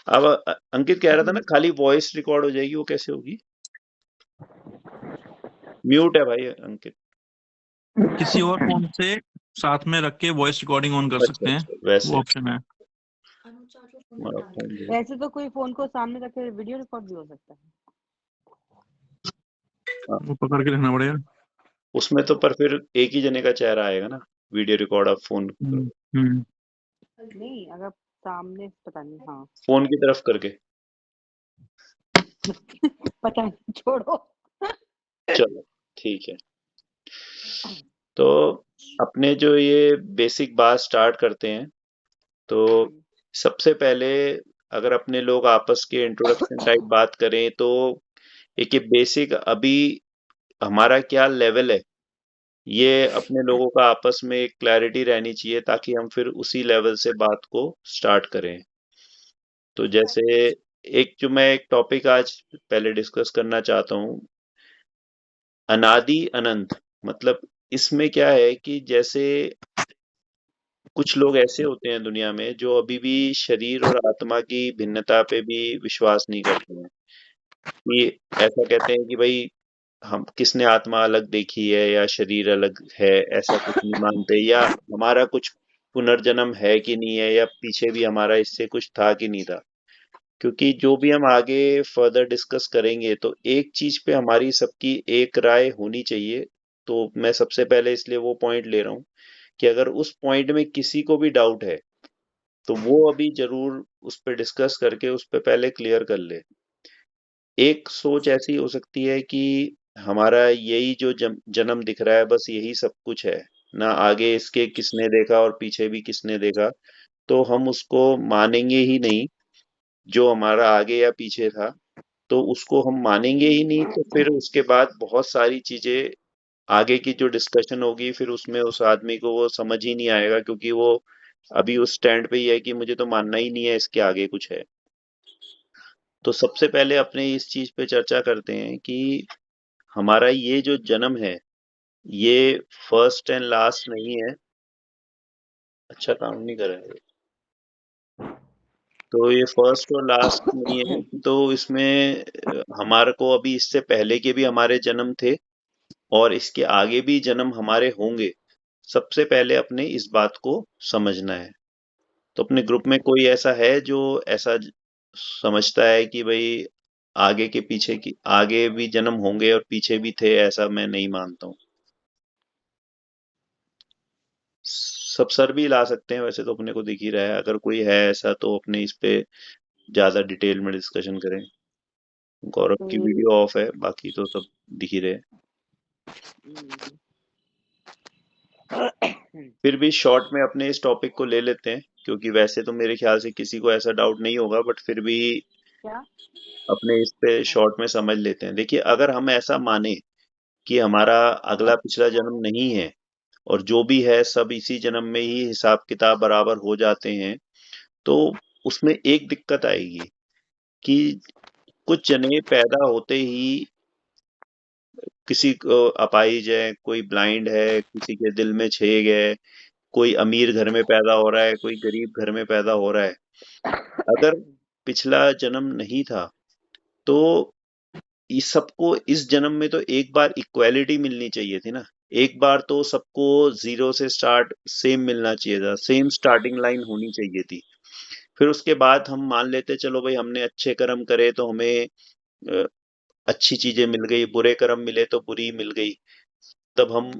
अब अंकित कह रहा था ना खाली वॉइस रिकॉर्ड हो जाएगी, वो कैसे होगी? म्यूट है भाई अंकित। किसी और फोन से साथ में रख के वॉइस रिकॉर्डिंग ऑन कर अच्छा सकते हैं, अच्छा, वैसे वो ऑप्शन है। हमारा फोन जो है, वैसे तो कोई फोन को सामने रख के वीडियो रिकॉर्ड भी हो सकता है। हाँ, वो पकड़ के रखना पड़ेगा। उसमें तो पर फिर एक ही जने का चेहरा आएगा ना, वीडियो रिकॉर्ड आप फोन हम्म। नहीं, अगर सामने पता नहीं। हाँ फोन की तरफ करके। पता नहीं, छोड़ो। चलो ठीक है, तो अपने जो ये बेसिक बात स्टार्ट करते हैं। तो सबसे पहले अगर अपने लोग आपस के इंट्रोडक्शन टाइप बात करें तो एक ये बेसिक अभी हमारा क्या लेवल है, ये अपने लोगों का आपस में एक क्लैरिटी रहनी चाहिए ताकि हम फिर उसी लेवल से बात को स्टार्ट करें। तो जैसे एक जो मैं एक टॉपिक आज पहले डिस्कस करना चाहता हूँ, अनादि अनंत। मतलब इसमें क्या है कि जैसे कुछ लोग ऐसे होते हैं दुनिया में जो अभी भी शरीर और आत्मा की भिन्नता पे भी विश्वास नहीं करते हैं। कि ऐसा कहते हैं कि भाई हम किसने आत्मा अलग देखी है या शरीर अलग है, ऐसा कुछ नहीं मानते, या हमारा कुछ पुनर्जन्म है कि नहीं है, या पीछे भी हमारा इससे कुछ था कि नहीं था। क्योंकि जो भी हम आगे फर्दर डिस्कस करेंगे तो एक चीज पे हमारी सबकी एक राय होनी चाहिए। तो मैं सबसे पहले इसलिए वो पॉइंट ले रहा हूँ कि अगर उस पॉइंट में किसी को भी डाउट है तो वो अभी जरूर उस पर डिस्कस करके उस पर पहले क्लियर कर ले। एक सोच ऐसी हो सकती है कि हमारा यही जो जन्म दिख रहा है बस यही सब कुछ है, ना आगे इसके किसने देखा और पीछे भी किसने देखा, तो हम उसको मानेंगे ही नहीं। जो हमारा आगे या पीछे था तो उसको हम मानेंगे ही नहीं, तो फिर उसके बाद बहुत सारी चीजें आगे की जो डिस्कशन होगी फिर उसमें उस आदमी को वो समझ ही नहीं आएगा, क्योंकि वो अभी उस स्टैंड पे ही है कि मुझे तो मानना ही नहीं है इसके आगे कुछ है। तो सबसे पहले अपने इस चीज पे चर्चा करते हैं कि हमारा ये जो जन्म है ये फर्स्ट एंड लास्ट नहीं है। अच्छा काम नहीं कर रहा है। तो ये फर्स्ट और लास्ट नहीं है, तो इसमें हमारे को अभी इससे पहले के भी हमारे जन्म थे और इसके आगे भी जन्म हमारे होंगे। सबसे पहले अपने इस बात को समझना है। तो अपने ग्रुप में कोई ऐसा है जो ऐसा समझता है कि भाई आगे के पीछे की आगे भी जन्म होंगे और पीछे भी थे, ऐसा मैं नहीं मानता हूँ। सब सर भी ला सकते हैं, वैसे तो अपने को दिख ही रहा है। अगर कोई है ऐसा तो अपने इस पे ज्यादा डिटेल में डिस्कशन करें। गौरव तो की ये वीडियो ऑफ है, बाकी तो सब दिख ही रहे। फिर भी शॉर्ट में अपने इस टॉपिक को ले लेते हैं, क्योंकि वैसे तो मेरे ख्याल से किसी को ऐसा डाउट नहीं होगा, बट फिर भी क्या? अपने इस पे शॉर्ट में समझ लेते हैं। देखिए, अगर हम ऐसा माने कि हमारा अगला पिछला जन्म नहीं है और जो भी है सब इसी जन्म में ही हिसाब किताब बराबर हो जाते हैं, तो उसमें एक दिक्कत आएगी कि कुछ जने पैदा होते ही किसी को अपाहिज है, कोई ब्लाइंड है, किसी के दिल में छेद है, कोई अमीर घर में पैदा हो रहा है, कोई गरीब घर में पैदा हो रहा है। अगर पिछला जन्म नहीं था तो इस सबको इस जन्म में तो एक बार इक्वालिटी मिलनी चाहिए थी ना। एक बार तो सबको जीरो से स्टार्ट सेम मिलना चाहिए था, सेम स्टार्टिंग लाइन होनी चाहिए थी। फिर उसके बाद हम मान लेते चलो भाई हमने अच्छे कर्म करे तो हमें अ, अच्छी चीजें मिल गई, बुरे कर्म मिले तो बुरी मिल गई, तब हम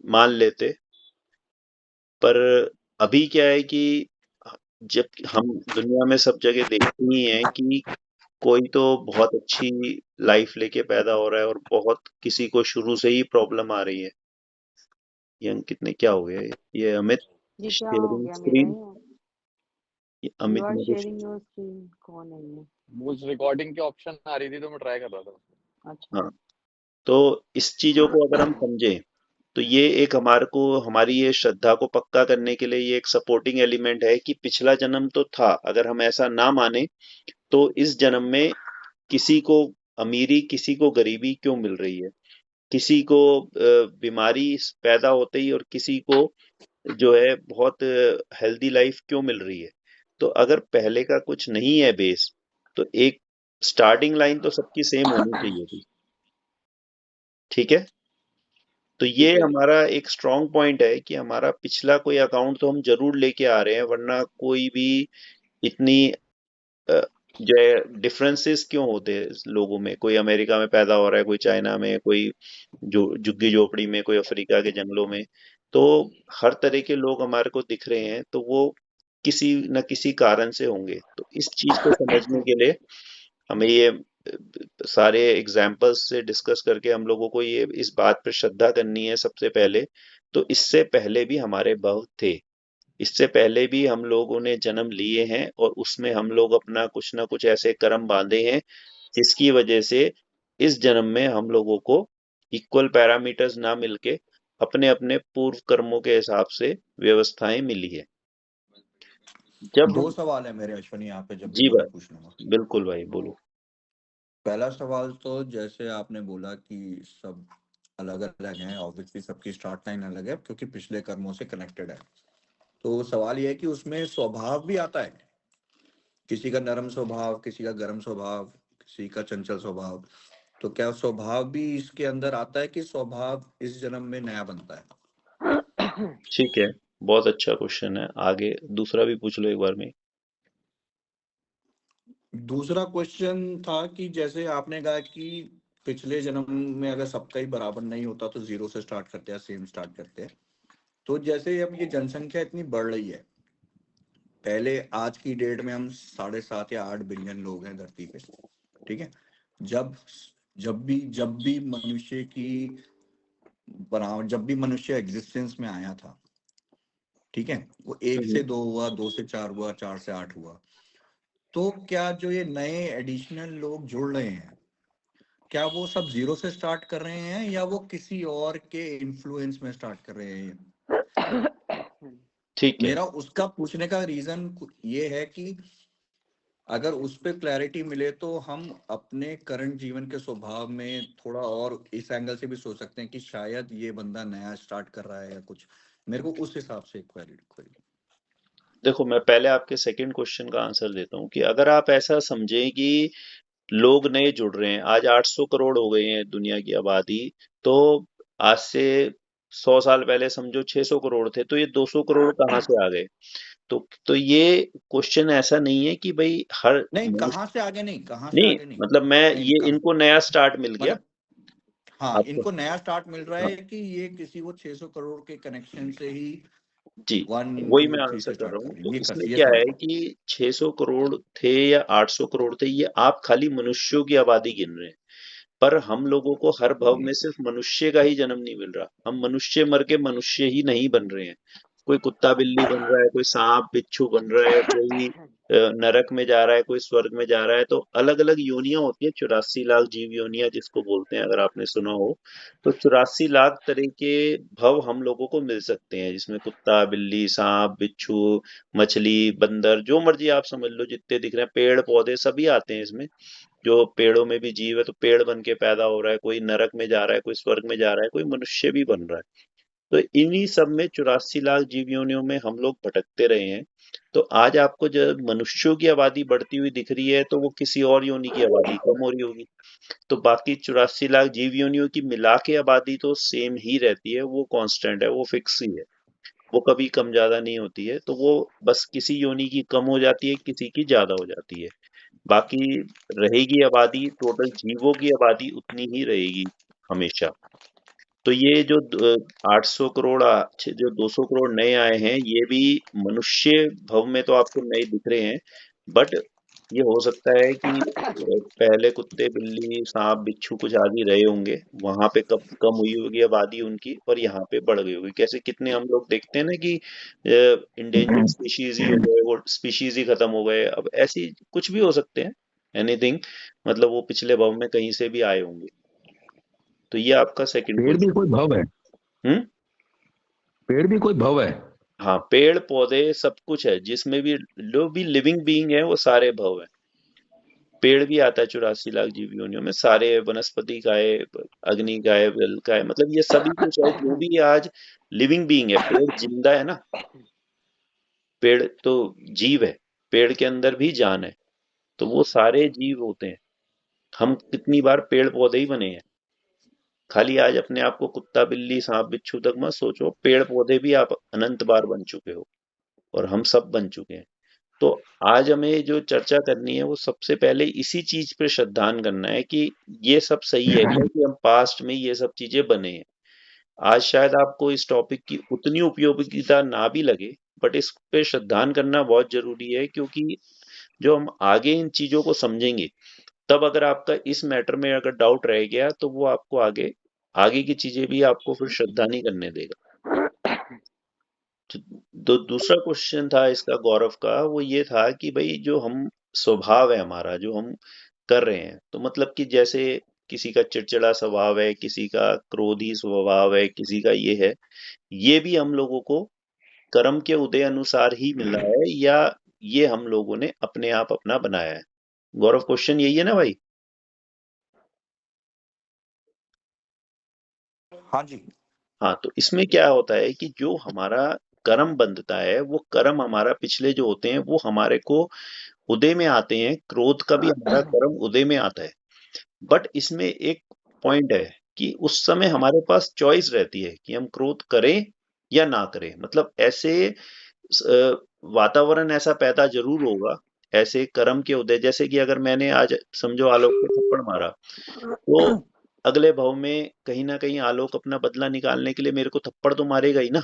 मान लेते। पर अभी क्या है कि जब हम दुनिया में सब जगह देखते ही हैं कि कोई तो बहुत अच्छी लाइफ लेके पैदा हो रहा है और बहुत किसी को शुरू से ही प्रॉब्लम आ रही है। ये अंकित ने क्या हो गया, ये अमित ये क्या हो शेयरिंग गया मेरा स्क्रीन, ही? ये यू अमित आर ने कुछ। शेयरिंग योर स्क्रीन कौन है ये? उस रिकॉर्डिंग की ऑप्शन आ रही थी तो मैं ट्राई कर रहा था। अच्छा। हाँ, तो इस चीजों को अगर हम समझें तो ये एक हमारे को हमारी ये श्रद्धा को पक्का करने के लिए ये एक सपोर्टिंग एलिमेंट है कि पिछला जन्म तो था। अगर हम ऐसा ना माने तो इस जन्म में किसी को अमीरी किसी को गरीबी क्यों मिल रही है, किसी को बीमारी पैदा होते ही और किसी को जो है बहुत हेल्दी लाइफ क्यों मिल रही है। तो अगर पहले का कुछ नहीं है बेस, तो एक स्टार्टिंग लाइन तो सबकी सेम होनी चाहिए थी। ठीक है, तो ये ठीक है जी। हमारा एक स्ट्रॉन्ग पॉइंट है कि हमारा पिछला कोई अकाउंट तो हम जरूर लेके आ रहे हैं, वरना कोई भी इतनी अ, जो है डिफरेंसेस क्यों होते हैं इस लोगों में। कोई अमेरिका में पैदा हो रहा है, कोई चाइना में, कोई जो झुग्गी झोपड़ी में, कोई अफ्रीका के जंगलों में। तो हर तरह के लोग हमारे को दिख रहे हैं, तो वो किसी न किसी कारण से होंगे। तो इस चीज को समझने के लिए हमें ये सारे एग्जाम्पल्स से डिस्कस करके हम लोगों को ये इस बात पर श्रद्धा करनी है सबसे पहले। तो इससे पहले भी हमारे भव थे, इससे पहले भी हम लोगों ने जन्म लिए हैं, और उसमें हम लोग अपना कुछ ना कुछ ऐसे कर्म बांधे हैं जिसकी वजह से इस जन्म में हम लोगों को इक्वल पैरामीटर्स ना मिलके अपने अपने पूर्व कर्मों के हिसाब से व्यवस्थाएं मिली है। जब दो सवाल है मेरे अश्वनी यहाँ पे, जब भी जी बोले भाई, पूछ लूंगा। बिल्कुल भाई, बोलो। पहला सवाल तो जैसे आपने बोला कि सब अलग अलग हैं, ऑब्वियसली सबकी स्टार्ट लाइन अलग है क्योंकि पिछले कर्मों से कनेक्टेड है। तो सवाल यह है कि उसमें स्वभाव भी आता है, किसी का नरम स्वभाव, किसी का गर्म स्वभाव, किसी का चंचल स्वभाव। तो क्या स्वभाव भी इसके अंदर आता है कि स्वभाव इस जन्म में नया बनता है? ठीक है, बहुत अच्छा क्वेश्चन है। आगे दूसरा भी पूछ लो एक बार में। दूसरा क्वेश्चन था कि जैसे आपने कहा कि पिछले जन्म में अगर सबका ही बराबर नहीं होता तो जीरो से स्टार्ट करते हैं, सेम स्टार्ट करते हैं। तो जैसे अब ये जनसंख्या इतनी बढ़ रही है, पहले आज की डेट में हम 7.5 या 8 बिलियन लोग हैं धरती पे, ठीक है। जब जब भी मनुष्य की बना जब भी मनुष्य एग्जिस्टेंस में आया था, ठीक है, वो 1 से 2 हुआ, 2 से 4 हुआ, 4 से 8 हुआ। तो क्या जो ये नए एडिशनल लोग जुड़ रहे हैं, क्या वो सब जीरो से स्टार्ट कर रहे हैं या वो किसी और के इन्फ्लुएंस में स्टार्ट कर रहे हैं? ठीक है, मेरा उसका पूछने का रीजन ये है कि अगर उस पर क्लैरिटी मिले तो हम अपने करंट जीवन के स्वभाव में थोड़ा और इस एंगल से भी सोच सकते हैं कि शायद ये बंदा नया स्टार्ट कर रहा है या कुछ। मेरे को उस हिसाब से क्वेरी। देखो मैं पहले आपके सेकंड क्वेश्चन का आंसर देता हूँ कि अगर आप ऐसा समझें कि लोग नए जुड़ रहे हैं, आज 800 करोड़ हो गए हैं दुनिया की आबादी, तो आज से 100 साल पहले समझो 600 करोड़ थे, तो ये 200 करोड़ कहाँ से आ गए? तो ये क्वेश्चन ऐसा नहीं है कि भाई हर नहीं, मनुष्य, कहाँ से आगे नहीं, कहाँ से नहीं आगे नहीं, मतलब मैं नहीं ये इनको नया स्टार्ट मिल गया मतलब हाँ, आपको। इनको नया स्टार्ट मिल रहा हाँ, है कि ये किसी वो 600 करोड़ के कनेक्शन से ही जी, 1 वही मैं into 3 आंसर से कर स्टार्ट रहा कर हूँ। रहे तो हैं, इसमें ये क्या समझ है रहा कि 600 करोड़ थे या 800 करोड़ थे, ये आप खाली मनुष्यों की आबादी गिन रहे हैं। पर हम लोगों को हर भव हूँ। में सिर्फ मनुष्य का ही जन्म नहीं मिल रहा, हम मनुष्य मर के मनुष्य ही नहीं बन रहे हैं। कोई कुत्ता बिल्ली बन रहा है, कोई सांप बिच्छू बन रहा है, कोई नरक में जा रहा है, कोई स्वर्ग में जा रहा है। तो अलग अलग योनियां होती है, 84 लाख जीव योनियां जिसको बोलते हैं, अगर आपने सुना हो। तो 84 लाख तरह के भव हम लोगों को मिल सकते हैं, जिसमें कुत्ता बिल्ली सांप बिच्छू मछली बंदर जो मर्जी आप समझ लो, जितने दिख रहे हैं पेड़ पौधे सभी आते हैं इसमें। जो पेड़ों में भी जीव है, तो पेड़ बन के पैदा हो रहा है, कोई नरक में जा रहा है, कोई स्वर्ग में जा रहा है, कोई मनुष्य भी बन रहा है। तो इन्हीं सब में 84 लाख जीव योनियों में हम लोग भटकते रहे हैं। तो आज आपको जब मनुष्यों की आबादी बढ़ती हुई दिख रही है, तो वो किसी और योनि की आबादी कम हो रही होगी। तो बाकी 84 लाख जीव योनियों की मिला के आबादी तो सेम ही रहती है, वो कांस्टेंट है, वो फिक्स ही है। वो कभी कम ज्यादा नहीं होती है। तो वो बस किसी योनि की कम हो जाती है, किसी की ज्यादा हो जाती है। बाकी रहेगी आबादी, टोटल जीवों की आबादी उतनी ही रहेगी हमेशा। तो ये जो 800 करोड़ जो 200 करोड़ नए आए हैं, ये भी मनुष्य भव में तो आपको नए दिख रहे हैं। बट ये हो सकता है कि पहले कुत्ते बिल्ली सांप बिच्छू कुछ आदि रहे होंगे, वहां पे कब कम हुई होगी आबादी उनकी, और यहाँ पे बढ़ गई होगी। कैसे कितने हम लोग देखते हैं ना कि इंडेंजर्ड स्पीशीज ही हो गए, वो स्पीशीज ही खत्म हो गए। अब ऐसी कुछ भी हो सकते हैं, एनीथिंग, मतलब वो पिछले भव में कहीं से भी आए होंगे। तो ये आपका सेकंड पेड़ भी क्वेश्चन। कोई भव है, हम्म, पेड़ भी कोई भव है। हाँ, पेड़ पौधे सब कुछ है, जिसमें भी जो भी लिविंग बीइंग है वो सारे भव है। पेड़ भी आता है 84 लाख जीव योनियों में, सारे वनस्पति का है, अग्नि का है, जल का है, मतलब ये सभी कुछ है जो भी आज लिविंग बीइंग है। पेड़ जिंदा है ना, पेड़ तो जीव है। पेड़ के अंदर भी जान है, तो वो सारे जीव होते हैं। हम कितनी बार पेड़ पौधे ही बने हैं। खाली आज अपने आप को कुत्ता बिल्ली सांप बिच्छू तक मत सोचो, पेड़ पौधे भी आप अनंत बार बन चुके हो, और हम सब बन चुके हैं। तो आज हमें जो चर्चा करनी है वो सबसे पहले इसी चीज पे श्रद्धान करना है कि ये सब सही है क्या कि हम पास्ट में ये सब चीजें बने हैं। आज शायद आपको इस टॉपिक की उतनी उपयोगिता ना भी लगे, बट इस पे श्रद्धान करना बहुत जरूरी है, क्योंकि जो हम आगे इन चीजों को समझेंगे, तब अगर आपका इस मैटर में अगर डाउट रह गया तो वो आपको आगे आगे की चीजें भी आपको फिर श्रद्धा नहीं करने देगा। तो दूसरा क्वेश्चन था इसका गौरव का, वो ये था कि भाई जो हम स्वभाव है हमारा जो हम कर रहे हैं, तो मतलब कि जैसे किसी का चिड़चिड़ा स्वभाव है, किसी का क्रोधी स्वभाव है, किसी का ये है, ये भी हम लोगों को कर्म के उदय अनुसार ही मिला है, या ये हम लोगों ने अपने आप अपना बनाया है? गौरव, क्वेश्चन यही है ना भाई? हाँ जी। हाँ, तो इसमें क्या होता है कि जो हमारा कर्म बंधता है, वो कर्म हमारा पिछले जो होते हैं वो हमारे को उदय में आते हैं। क्रोध का भी हमारा कर्म उदय में आता है। बट इसमें एक पॉइंट है कि उस समय हमारे पास चॉइस रहती है कि हम क्रोध करें या ना करें। मतलब ऐसे वातावरण ऐसा पैदा जरूर होगा, ऐसे कर्म के उदय, जैसे कि अगर मैंने आज समझो आलोक को थप्पड़ मारा, तो अगले भाव में कहीं ना कहीं आलोक अपना बदला निकालने के लिए मेरे को थप्पड़ तो मारेगा ही ना।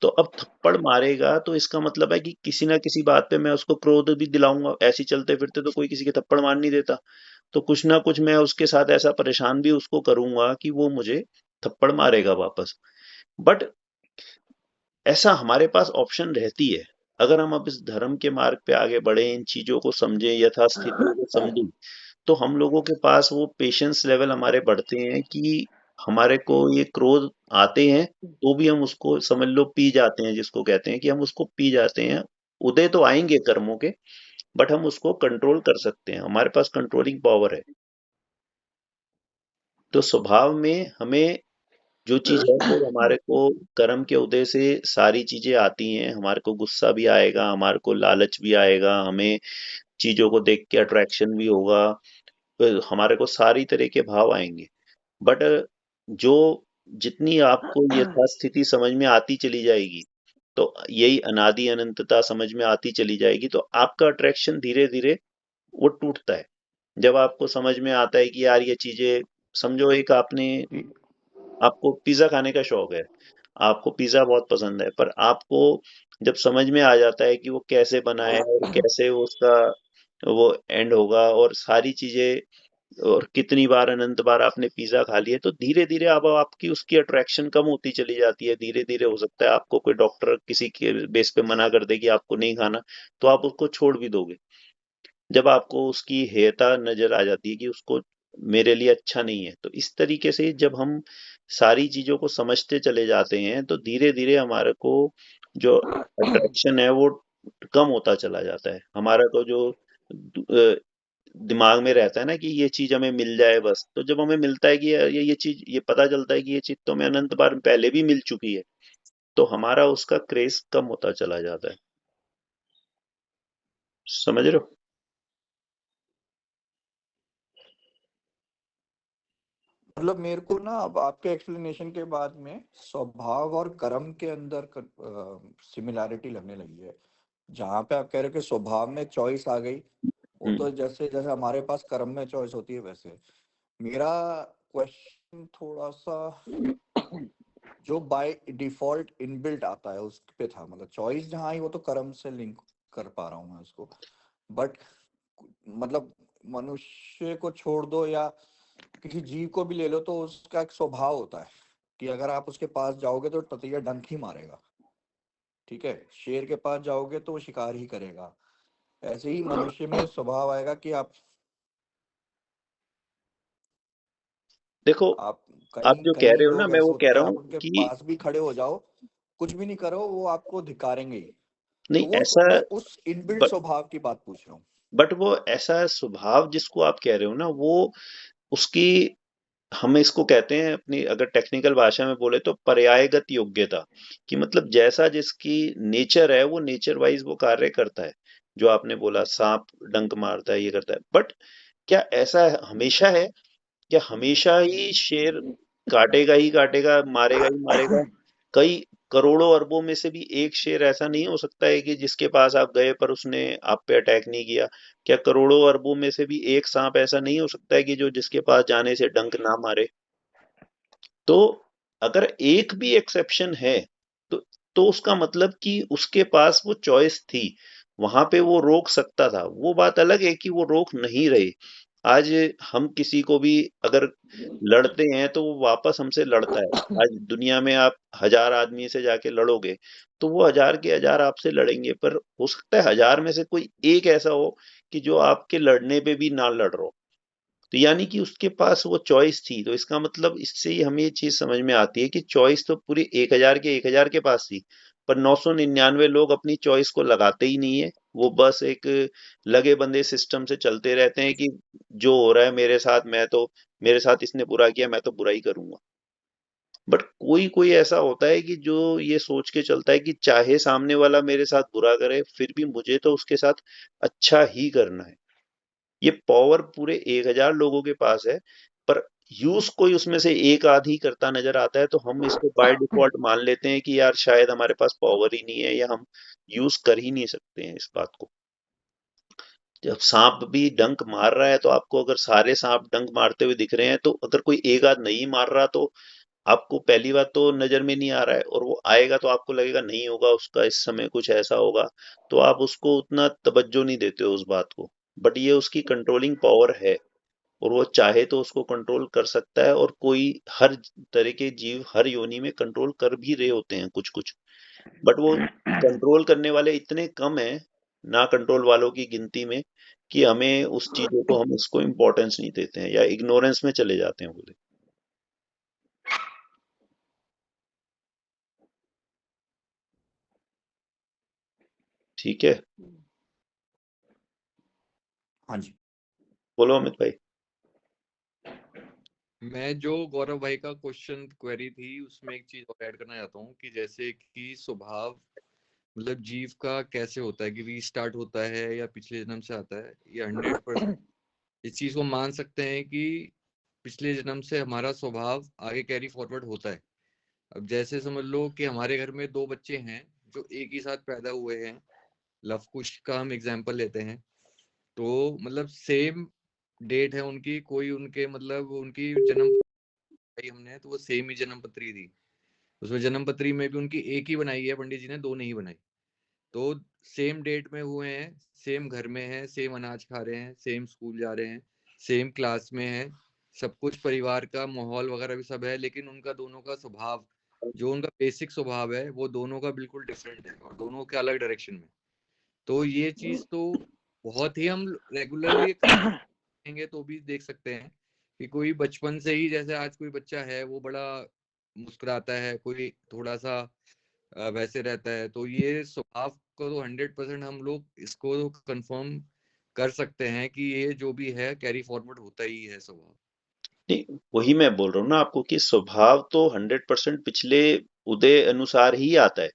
तो अब थप्पड़ मारेगा तो इसका मतलब है कि किसी ना किसी बात पे मैं उसको क्रोध भी दिलाऊंगा। ऐसे ही चलते फिरते तो कोई किसी के थप्पड़ मार नहीं देता, तो कुछ ना कुछ मैं उसके साथ ऐसा परेशान भी उसको करूंगा कि वो मुझे थप्पड़ मारेगा वापस। बट ऐसा हमारे पास ऑप्शन रहती है। अगर हम अब इस धर्म के मार्ग पे आगे बढ़े, इन चीजों को समझें, यथास्थितियों को समझें, तो हम लोगों के पास वो पेशेंस लेवल हमारे बढ़ते हैं कि हमारे को ये क्रोध आते हैं तो भी हम उसको समझ लो पी जाते हैं, जिसको कहते हैं कि हम उसको पी जाते हैं। उदय तो आएंगे कर्मों के, बट हम उसको कंट्रोल कर सकते हैं, हमारे पास कंट्रोलिंग पावर है। तो स्वभाव में हमें जो चीज है वो हमारे को कर्म के उदय से सारी चीजें आती हैं। हमारे को गुस्सा भी आएगा, हमारे को लालच भी आएगा, हमें चीजों को देख के अट्रैक्शन भी होगा, फिर हमारे को सारी तरह के भाव आएंगे। बट जो जितनी आपको यथास्थिति समझ में आती चली जाएगी, तो यही अनादि अनंतता समझ में आती चली जाएगी, तो आपका अट्रैक्शन धीरे धीरे वो टूटता है। जब आपको समझ में आता है कि यार ये चीजें, समझो एक आपको पिज्जा खाने का शौक है, आपको पिज्जा बहुत पसंद है, पर आपको जब समझ में आ जाता है कि वो कैसे बना है और कैसे वो उसका वो एंड होगा और सारी चीजें, और कितनी बार अनंत बार आपने पिज्जा खा लिया, तो धीरे धीरे अब आपकी उसकी अट्रैक्शन कम होती चली जाती है। धीरे धीरे हो सकता है आपको कोई डॉक्टर किसी के बेस पे मना कर दे कि आपको नहीं खाना, तो आप उसको छोड़ भी दोगे। जब आपको उसकी हेयता नजर आ जाती है कि उसको मेरे लिए अच्छा नहीं है, तो इस तरीके से जब हम सारी चीजों को समझते चले जाते हैं, तो धीरे धीरे हमारे को जो अट्रैक्शन है वो कम होता चला जाता है। हमारा को जो दिमाग में रहता है ना कि ये चीज हमें मिल जाए बस, तो जब हमें मिलता है कि ये चीज, ये पता चलता है कि ये चीज तो हमें अनंत बार पहले भी मिल चुकी है, तो हमारा उसका क्रेज कम होता चला जाता है। समझ रहे हो? मतलब मेरे को ना अब आपके एक्सप्लेनेशन के बाद में स्वभाव और कर्म के अंदर सिमिलैरिटी लगने लगी है। जहाँ पे आप कह रहे हो कि स्वभाव में चॉइस आ गई, वो हम्म। तो जैसे जैसे हमारे पास कर्म में चॉइस होती है वैसे। मेरा क्वेश्चन थोड़ा सा जो बाय डिफॉल्ट इनबिल्ट आता है उस पे था, मतलब चॉइस जहाँ आई वो तो कर्म से लिंक कर पा रहा हूँ मैं उसको। बट मतलब मनुष्य को छोड़ दो या किसी जीव को भी ले लो, तो उसका एक स्वभाव होता है कि अगर आप उसके पास जाओगे तो ततैया डंक ही मारेगा। ठीक है, शेर के पास जाओगे तो वो शिकार ही करेगा। ऐसे ही मनुष्य में स्वभाव आएगा कि देखो, आप आप कहीं जो कह कहीं रहे हो ना, लोग मैं ऐसे वो होते कह हैं कि रहा आप हूँ उनके कि पास भी खड़े हो जाओ, कुछ भी नहीं करो वो आपको धिकारेंगे ही। नहीं तो वो ऐसा, मैं उस इनबिल्ट स्वभाव की बात पूछ रहा हूँ। बट वो ऐसा स्वभाव जिसको आप कह रहे हो ना, वो उसकी, हम इसको कहते हैं अपनी अगर टेक्निकल भाषा में बोले तो पर्यायगत योग्यता, कि मतलब जैसा जिसकी नेचर है वो नेचर वाइज वो कार्य करता है। जो आपने बोला सांप डंक मारता है, ये करता है, बट क्या ऐसा हमेशा है? क्या हमेशा ही शेर काटेगा ही काटेगा, मारेगा ही मारेगा? कई करोड़ों अरबों में से भी एक शेर ऐसा नहीं हो सकता है कि जिसके पास आप गए पर उसने आप पे अटैक नहीं किया? क्या करोड़ों अरबों में से भी एक सांप ऐसा नहीं हो सकता है कि जो जिसके पास जाने से डंक ना मारे? तो अगर एक भी एक्सेप्शन है तो उसका मतलब कि उसके पास वो चॉइस थी, वहां पे वो रोक सकता था। वो बात अलग है कि वो रोक नहीं रहे। आज हम किसी को भी अगर लड़ते हैं तो वो वापस हमसे लड़ता है। आज दुनिया में आप 1000 आदमी से जाके लड़ोगे तो वो 1000 के 1000 आपसे लड़ेंगे, पर हो सकता है 1000 में से कोई एक ऐसा हो कि जो आपके लड़ने पे भी ना लड़ रहा हो। तो यानी कि उसके पास वो चॉइस थी। तो इसका मतलब इससे ही हमें ये चीज समझ में आती है कि चॉइस तो पूरी 1000 के पास थी, पर 999 लोग अपनी चॉइस को लगाते ही नहीं है। वो बस एक लगे बंधे सिस्टम से चलते रहते हैं कि जो हो रहा है मेरे साथ, मैं तो, मेरे साथ इसने बुरा किया, मैं तो बुरा ही करूंगा। बट कोई कोई ऐसा होता है कि जो ये सोच के चलता है कि चाहे सामने वाला मेरे साथ बुरा करे फिर भी मुझे तो उसके साथ अच्छा ही करना है। ये पावर पूरे 1000 लोगों के पास है, पर यूज कोई उसमें से एक आध ही करता नजर आता है, तो हम इसको बाय डिफॉल्ट मान लेते हैं कि यार शायद हमारे पास पावर ही नहीं है, या हम यूज कर ही नहीं सकते हैं इस बात को। जब सांप भी डंक मार रहा है तो आपको अगर सारे सांप डंक मारते हुए दिख रहे हैं, तो अगर कोई एक आध नहीं मार रहा तो आपको पहली बात तो नजर में नहीं आ रहा है, और वो आएगा तो आपको लगेगा नहीं होगा उसका इस समय कुछ ऐसा होगा, तो आप उसको उतना तवज्जो नहीं देते हो उस बात को। बट ये उसकी कंट्रोलिंग पावर है, और वो चाहे तो उसको कंट्रोल कर सकता है। और कोई हर तरह के जीव हर योनि में कंट्रोल कर भी रहे होते हैं कुछ कुछ, बट वो कंट्रोल करने वाले इतने कम हैं, ना कंट्रोल वालों की गिनती में, कि हमें उस चीजों को, हम उसको इम्पोर्टेंस नहीं देते हैं या इग्नोरेंस में चले जाते हैं बोले। ठीक है, हाँ जी। बोलो अमित भाई। मैं जो गौरव भाई का क्वेश्चन क्वेरी थी उसमें एक चीज और ऐड करना चाहता हूँ कि जैसे कि स्वभाव मतलब जीव का कैसे होता है कि रीस्टार्ट होता है या पिछले जन्म से आता है, ये 100% इस चीज को मान सकते हैं कि पिछले जन्म से हमारा स्वभाव आगे कैरी फॉरवर्ड होता है। अब जैसे समझ लो कि हमारे घर में दो बच्चे हैं जो एक ही साथ पैदा हुए हैं, लव कुश का हम एग्जाम्पल लेते हैं, तो मतलब सेम डेट है उनकी, कोई उनके मतलब उनकी जन्म हमने तो वो सेम ही जन्म पत्री थी, उसमें जन्म पत्री में भी उनकी एक ही बनाई है, पंडित जी ने दो नहीं बनाई। तो सेम डेट में हुए हैं, सेम घर में हैं, सेम अनाज खा रहे हैं, सेम स्कूल जा रहे हैं, सेम क्लास में हैं, सब कुछ परिवार का माहौल वगैरह भी सब है, लेकिन उनका दोनों का स्वभाव, जो उनका बेसिक स्वभाव है वो दोनों का बिल्कुल डिफरेंट है और दोनों के अलग डायरेक्शन में। तो ये चीज तो बहुत ही हम रेगुलरली देखेंगे तो भी देख सकते हैं कि कोई बचपन से ही, जैसे आज कोई बच्चा है वो बड़ा मुस्कुराता है, कोई थोड़ा सा वैसे रहता है, तो ये स्वभाव को तो 100% हम लोग इसको कंफर्म कर सकते हैं कि ये जो भी है कैरी फॉरवर्ड होता ही है स्वभाव। नहीं, वही मैं बोल रहा हूँ ना आपको कि स्वभाव तो 100% पिछले उदय अनुसार ही आता है,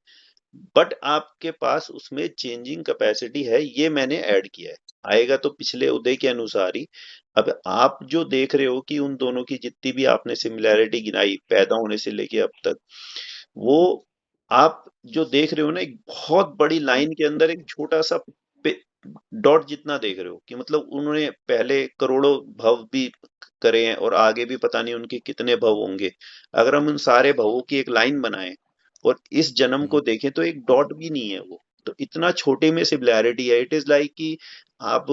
बट आपके पास उसमें चेंजिंग कैपेसिटी है, ये मैंने ऐड किया है। आएगा तो पिछले उदय के अनुसार ही। अब आप जो देख रहे हो कि उन दोनों की जितनी भी आपने सिमिलैरिटी गिनाई पैदा होने से लेके अब तक, वो आप जो देख रहे हो ना, एक बहुत बड़ी लाइन के अंदर एक छोटा सा डॉट जितना देख रहे हो, कि मतलब उन्होंने पहले करोड़ों भव भी करे हैं और आगे भी पता नहीं उनके कितने भव होंगे। अगर हम उन सारे भवों की एक लाइन बनाएं और इस जन्म को देखें तो एक डॉट भी नहीं है वो। तो इतना छोटे में सिमिलैरिटी है। इट इज लाइक कि आप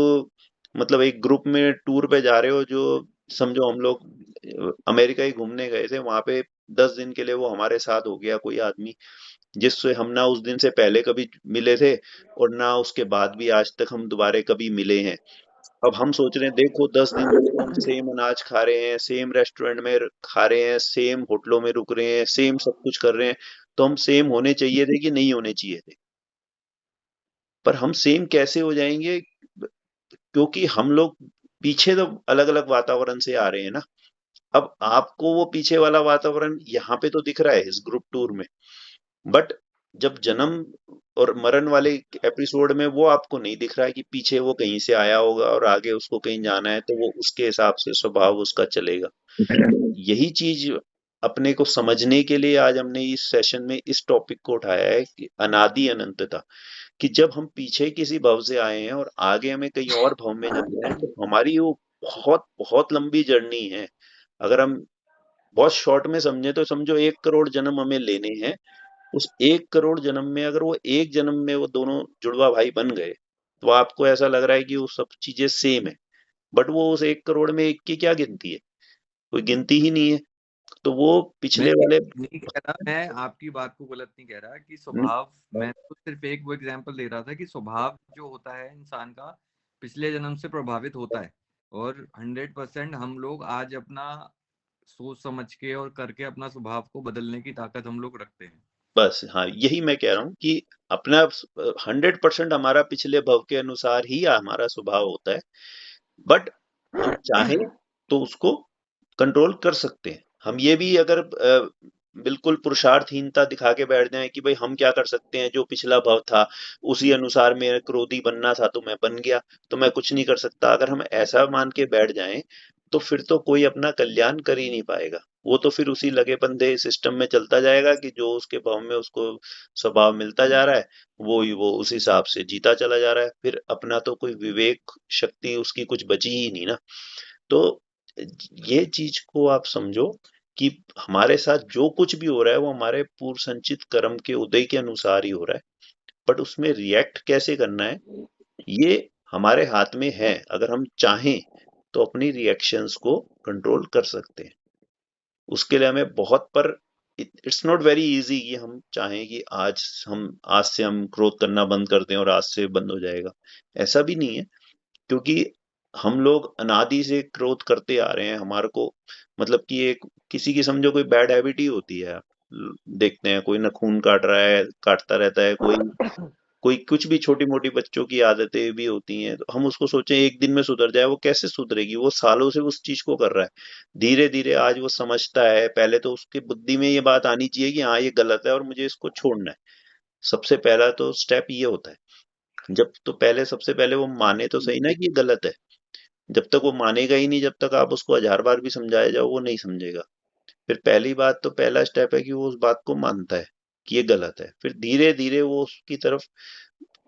मतलब एक ग्रुप में टूर पे जा रहे हो, जो समझो हम लोग अमेरिका ही घूमने गए थे, वहां पे 10 दिन के लिए वो हमारे साथ हो गया कोई आदमी, जिससे हम ना उस दिन से पहले कभी मिले थे और ना उसके बाद भी आज तक हम दोबारा कभी मिले हैं। अब हम सोच रहे हैं देखो 10 दिन से तो हम सेम अनाज खा रहे हैं, सेम रेस्टोरेंट में खा रहे हैं, सेम होटलों में रुक रहे हैं, सेम सब कुछ कर रहे हैं, तो हम सेम होने चाहिए थे कि नहीं होने चाहिए थे? पर हम सेम कैसे हो जाएंगे? क्योंकि हम लोग पीछे तो अलग अलग वातावरण से आ रहे हैं ना। अब आपको वो पीछे वाला वातावरण यहाँ पे तो दिख रहा है इस ग्रुप टूर में, बट जब जन्म और मरण वाले एपिसोड में वो आपको नहीं दिख रहा है कि पीछे वो कहीं से आया होगा और आगे उसको कहीं जाना है, तो वो उसके हिसाब से स्वभाव उसका चलेगा। यही चीज अपने को समझने के लिए आज हमने इस सेशन में इस टॉपिक को उठाया है कि अनादि अनंतता, कि जब हम पीछे किसी भव से आए हैं और आगे हमें कहीं और भव में जाना है, तो हमारी वो बहुत बहुत लंबी जर्नी है। अगर हम बहुत शॉर्ट में समझे तो समझो 1 करोड़ जन्म हमें लेने हैं। उस 1 करोड़ जन्म में अगर वो एक जन्म में वो दोनों जुड़वा भाई बन गए, तो आपको ऐसा लग रहा है कि वो सब चीजें सेम है। बट वो उस 1 करोड़ में एक की क्या गिनती है? कोई गिनती ही नहीं है। तो वो मैं पिछले ये वाले नहीं कह रहा, मैं आपकी बात को गलत नहीं कह रहा कि हम्म, स्वभाव, मैं तो सिर्फ एक वो एग्जांपल दे रहा था कि स्वभाव जो होता है इंसान का पिछले जन्म से प्रभावित होता है, और 100% हम लोग आज अपना सोच समझ के और करके अपना स्वभाव को बदलने की ताकत हम लोग रखते हैं। बस हाँ, यही मैं कह रहा हूँ कि अपना 100% हमारा पिछले भव के अनुसार ही हमारा स्वभाव होता है। बट हम चाहें तो उसको कंट्रोल कर सकते हैं। हम ये भी अगर बिल्कुल पुरुषार्थहीनता दिखा के बैठ जाएं कि भाई हम क्या कर सकते हैं, जो पिछला भव था उसी अनुसार मेरे क्रोधी बनना था तो मैं बन गया, तो मैं कुछ नहीं कर सकता, अगर हम ऐसा मान के बैठ जाएं तो फिर तो कोई अपना कल्याण कर ही नहीं पाएगा। वो तो फिर उसी लगे बंधे सिस्टम में चलता जाएगा कि जो उसके भव में उसको स्वभाव मिलता जा रहा है, वो उस हिसाब से जीता चला जा रहा है। फिर अपना तो कोई विवेक शक्ति उसकी कुछ बची ही नहीं ना। तो ये चीज को आप समझो कि हमारे साथ जो कुछ भी हो रहा है वो हमारे पूर्व संचित कर्म के उदय के अनुसार ही हो रहा है। बट उसमें रिएक्ट कैसे करना है, ये हमारे हाथ में है। अगर हम चाहें तो अपनी रिएक्शंस को कंट्रोल कर सकते हैं। उसके लिए हमें बहुत, पर इट्स नॉट वेरी इजी कि हम चाहें कि आज से हम क्रोध करना बंद कर दें और आज से बंद हो जाएगा। ऐसा भी नहीं है, क्योंकि हम लोग अनादि से क्रोध करते आ रहे हैं। हमारे को मतलब कि एक किसी की समझो कोई बैड हैबिट ही होती है। आप देखते हैं कोई नाखून काट रहा है, काटता रहता है, कोई कोई कुछ भी छोटी मोटी बच्चों की आदतें भी होती हैं, तो हम उसको सोचें एक दिन में सुधर जाए, वो कैसे सुधरेगी? वो सालों से उस चीज को कर रहा है। धीरे धीरे आज वो समझता है। पहले तो उसकी बुद्धि में ये बात आनी चाहिए कि हाँ ये गलत है और मुझे इसको छोड़ना है। सबसे पहला तो स्टेप ये होता है। जब तो पहले सबसे पहले वो माने तो सही ना कि ये गलत है। जब तक वो मानेगा ही नहीं, जब तक आप उसको 1000 बार भी समझाया जाओ वो नहीं समझेगा। फिर पहली बात तो पहला स्टेप है कि वो उस बात को मानता है कि ये गलत है। फिर धीरे धीरे वो उसकी तरफ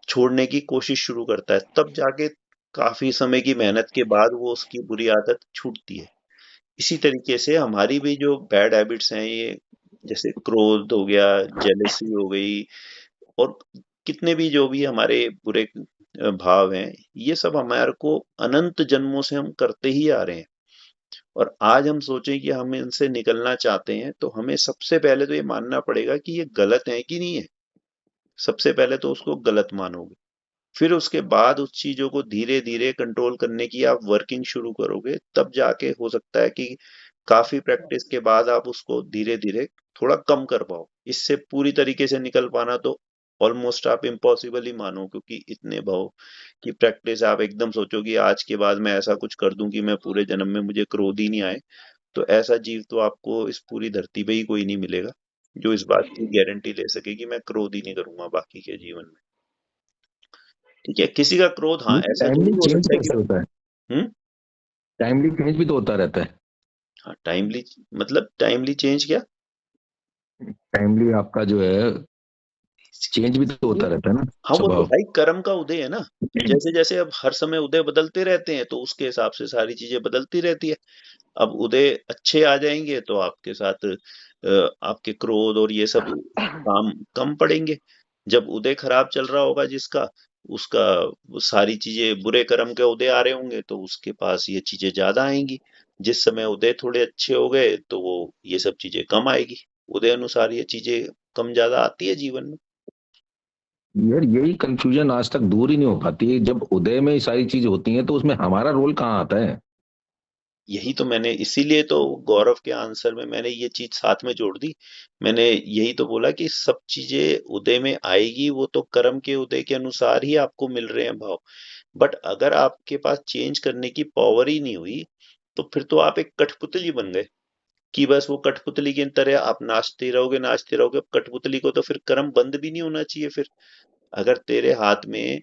छोड़ने की कोशिश शुरू करता है, तब जाके काफी समय की मेहनत के बाद वो उसकी बुरी आदत छूटती है। इसी तरीके से हमारी भी जो बैड हैबिट्स हैं, ये जैसे क्रोध हो गया, जेलेसी हो गई, और कितने भी जो भी हमारे बुरे भाव हैं, ये सब हमारे को अनंत जन्मों से हम करते ही आ रहे हैं। और आज हम सोचें कि हम इनसे निकलना चाहते हैं, तो हमें सबसे पहले तो ये मानना पड़ेगा कि ये गलत है कि नहीं है। सबसे पहले तो उसको गलत मानोगे, फिर उसके बाद उस चीजों को धीरे धीरे कंट्रोल करने की आप वर्किंग शुरू करोगे, तब जाके हो सकता है कि काफी प्रैक्टिस के बाद आप उसको धीरे धीरे थोड़ा कम कर पाओ। इससे पूरी तरीके से निकल पाना तो ऑलमोस्ट आप इम्पॉसिबल ही मानो, क्योंकि इतने भाव की प्रैक्टिस आप एकदम सोचो कि आज के बाद मैं ऐसा कुछ कर दूं कि मैं पूरे जन्म में मुझे क्रोध ही नहीं आए, तो ऐसा जीव तो आपको इस पूरी धरती पे ही कोई नहीं मिलेगा जो इस बात की गारंटी ले सके कि मैं क्रोध ही नहीं करूंगा बाकी के जीवन में। ठीक है, किसी का क्रोध, हाँ ये ऐसा टाइमली जरूर हो चेंज सकता है कि कैसे होता है? हम्म टाइमली चेंज भी तो होता रहता है। हाँ टाइमली, मतलब टाइमली चेंज क्या? टाइमली आपका जो है चेंज भी तो होता रहता है ना, हाँ वो तो स्वभाव। भाई कर्म का उदय है ना। जैसे जैसे अब हर समय उदय बदलते रहते हैं, तो उसके हिसाब से सारी चीजें बदलती रहती है। अब उदय अच्छे आ जाएंगे तो आपके साथ आपके क्रोध और ये सब काम कम पड़ेंगे। जब उदय खराब चल रहा होगा जिसका, उसका वो सारी चीजें बुरे कर्म के उदय आ रहे होंगे, तो उसके पास ये चीजें ज्यादा आएंगी। जिस समय उदय थोड़े अच्छे हो गए तो वो ये सब चीजें कम आएगी। उदय अनुसार ये चीजें कम ज्यादा आती है जीवन में। यार यही कंफ्यूजन आज तक दूर ही नहीं हो पाती है। जब उदय में ये सारी चीज होती हैं तो उसमें हमारा रोल कहाँ आता है? यही तो मैंने, इसीलिए तो गौरव के आंसर में मैंने ये चीज साथ में जोड़ दी। मैंने यही तो बोला कि सब चीजें उदय में आएगी, वो तो कर्म के उदय के अनुसार ही आपको मिल रहे हैं भाव। बट अगर आपके पास चेंज करने की पावर ही नहीं हुई, तो फिर तो आप एक कठपुतली बन गए कि बस वो कठपुतली की तरह आप नाचते रहोगे नाचते रहोगे। अब कठपुतली को तो फिर कर्म बंद भी नहीं होना चाहिए फिर। अगर तेरे हाथ में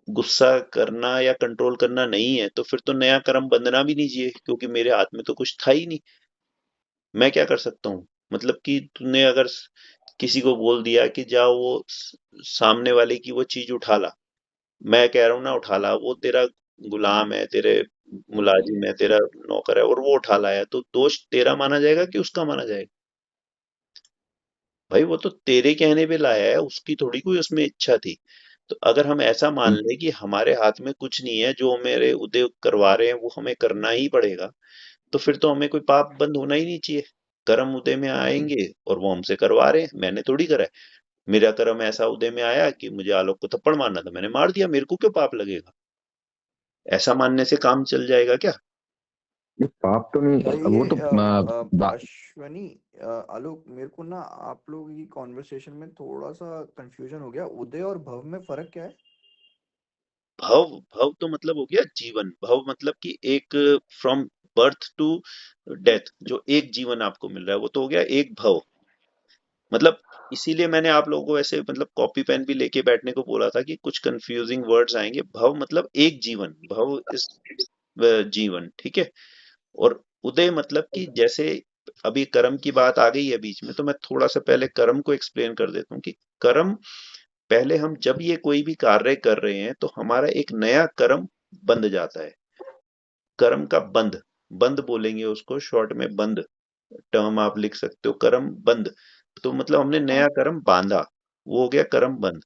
गुस्सा करना या कंट्रोल करना नहीं है तो फिर तो नया कर्म बंधना भी नहीं चाहिए, क्योंकि मेरे हाथ में तो कुछ था ही नहीं। मैं क्या कर सकता हूँ? मतलब कि तूने अगर किसी को बोल दिया कि जाओ वो सामने वाले की वो चीज उठा ला, मैं कह रहा हूँ ना उठा ला, वो तेरा गुलाम है, तेरे मुलाजिम है, तेरा नौकर है, और वो उठा लाया, तो दोष तेरा माना जाएगा कि उसका माना जाएगा? भाई वो तो तेरे कहने पे लाया है, उसकी थोड़ी कोई उसमें इच्छा थी। तो अगर हम ऐसा मान लें कि हमारे हाथ में कुछ नहीं है, जो मेरे उदय करवा रहे हैं वो हमें करना ही पड़ेगा, तो फिर तो हमें कोई पाप बंद होना ही नहीं चाहिए। कर्म उदय में आएंगे और वो हमसे करवा रहे हैं, मैंने थोड़ी करा है। मेरा कर्म ऐसा उदय में आया कि मुझे आलोक को थप्पड़ मारना था, मैंने मार दिया, मेरे को क्यों पाप लगेगा? ऐसा मानने से काम चल जाएगा क्या? ये पाप तो नहीं, भाई वो ये तो अश्वनी, आलोक, मेरे को ना आप लोगों की कॉन्वर्सेशन में थोड़ा सा कंफ्यूजन हो गया। उदय और भव में फर्क क्या है? भव, भव तो मतलब हो गया जीवन। भव मतलब कि एक, फ्रॉम बर्थ टू डेथ जो एक जीवन आपको मिल रहा है, वो तो हो गया एक भव। मतलब इसीलिए मैंने आप लोगों को ऐसे मतलब कॉपी पेन भी लेके बैठने को बोला था कि कुछ कंफ्यूजिंग वर्ड्स आएंगे। भव मतलब एक जीवन, भव इस जीवन, ठीक है। और उदय मतलब कि जैसे अभी कर्म की बात आ गई है बीच में, तो मैं थोड़ा सा पहले कर्म को एक्सप्लेन कर देता हूँ कि कर्म, पहले हम जब ये कोई भी कार्य कर रहे हैं तो हमारा एक नया कर्म बंध जाता है। कर्म का बंध, बंध बोलेंगे उसको शॉर्ट में, बंध टर्म आप लिख सकते हो, कर्म बंध। तो मतलब हमने नया कर्म बांधा, वो हो गया कर्म बंध।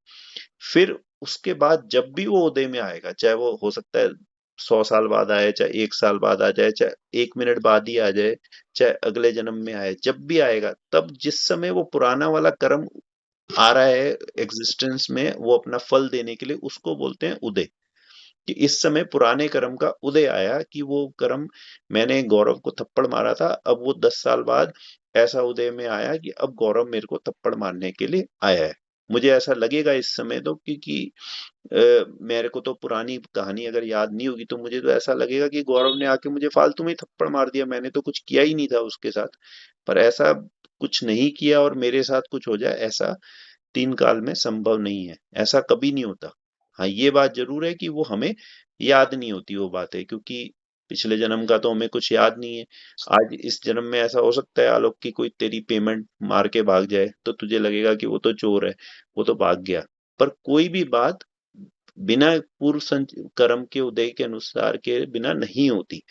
फिर उसके बाद जब भी वो उदय में आएगा, चाहे वो हो सकता है 100 साल बाद आए, चाहे 1 साल बाद आ जाए, चाहे 1 मिनट बाद ही आ जाए, चाहे अगले जन्म में आए, जब भी आएगा, तब जिस समय वो पुराना वाला कर्म आ रहा है एग्जिस्टेंस में, वो अपना फल देने के लिए, उसको बोलते हैं उदय। कि इस समय पुराने कर्म का उदय आया, कि वो कर्म, मैंने गौरव को थप्पड़ मारा था, अब वो 10 साल बाद ऐसा उदय में आया कि अब गौरव मेरे को थप्पड़ मारने के लिए आया है। मुझे ऐसा लगेगा इस समय तो, क्योंकि मेरे को तो पुरानी कहानी अगर याद नहीं होगी तो मुझे तो ऐसा लगेगा कि गौरव ने आके मुझे फालतू में ही थप्पड़ मार दिया, मैंने तो कुछ किया ही नहीं था उसके साथ। पर ऐसा कुछ नहीं किया और मेरे साथ कुछ हो जाए, ऐसा 3 काल में संभव नहीं है, ऐसा कभी नहीं होता। हाँ, ये बात जरूर है कि वो हमें याद नहीं होती वो बातें, क्योंकि पिछले जन्म का तो हमें कुछ याद नहीं है। आज इस जन्म में ऐसा हो सकता है आलोक की कोई तेरी पेमेंट मार के भाग जाए, तो तुझे लगेगा कि वो तो चोर है, वो तो भाग गया। पर कोई भी बात बिना पूर्व कर्म के उदय के अनुसार के बिना नहीं होती।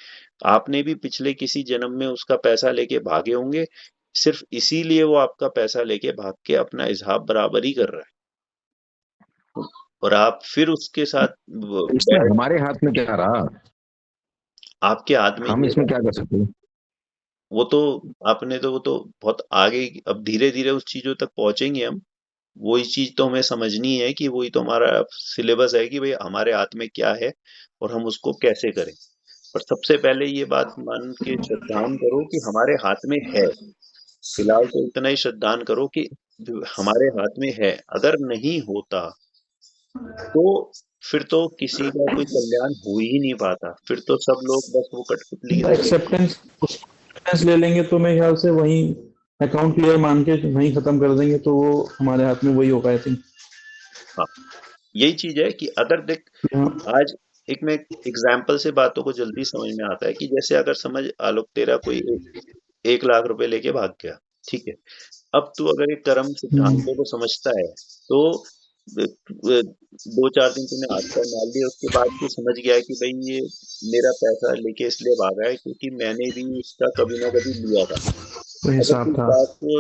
आपने भी पिछले किसी जन्म में उसका पैसा लेके भागे होंगे, सिर्फ इसीलिए वो आपका पैसा लेके भाग के अपना हिसाब बराबर ही कर रहा है, और आप फिर उसके साथ इसमें बैठ, हमारे हाथ में क्या रहा? आपके हाथ में हम ये इसमें रहा। क्या कर सकते हैं? वो तो आपने तो, वो तो बहुत आगे, अब धीरे धीरे उस चीजों तक पहुंचेंगे हम। वही चीज तो हमें समझनी है कि वही तो हमारा सिलेबस है कि भाई हमारे हाथ में क्या है और हम उसको कैसे करें। पर सबसे पहले ये बात मान के श्रद्धान करो कि हमारे हाथ में है। फिलहाल तो इतना ही श्रद्धान करो कि जो हमारे हाथ में है, अगर नहीं होता तो फिर तो किसी का कोई कल्याण हो ही नहीं पाता, फिर तो सब लोग बस वो कठपुतली की तरह। एक्सेप्टेंस ले लेंगे तो मेरे ख्याल से वही अकाउंट क्लियर मान के वहीं खत्म कर देंगे, तो वो हमारे हाथ में वही होगा आई थिंक। हाँ, यही चीज है कि अगर देख, आज एक मैं एग्जाम्पल से बातों को जल्दी समझ में आता है कि जैसे अगर समझ आलोक तेरा कोई 1 लाख रुपए लेके भाग गया, ठीक है। अब तू अगर एक कर्म सिद्धांतों को समझता है तो 2 4 दिन तूने हाथ पैर मार लिया, उसके बाद तू समझ गया है कि भाई ये मेरा पैसा लेके इसलिए भागा है क्योंकि मैंने भी इसका कभी ना कभी लिया था। वो अगर हिसाब तू इस था। बात को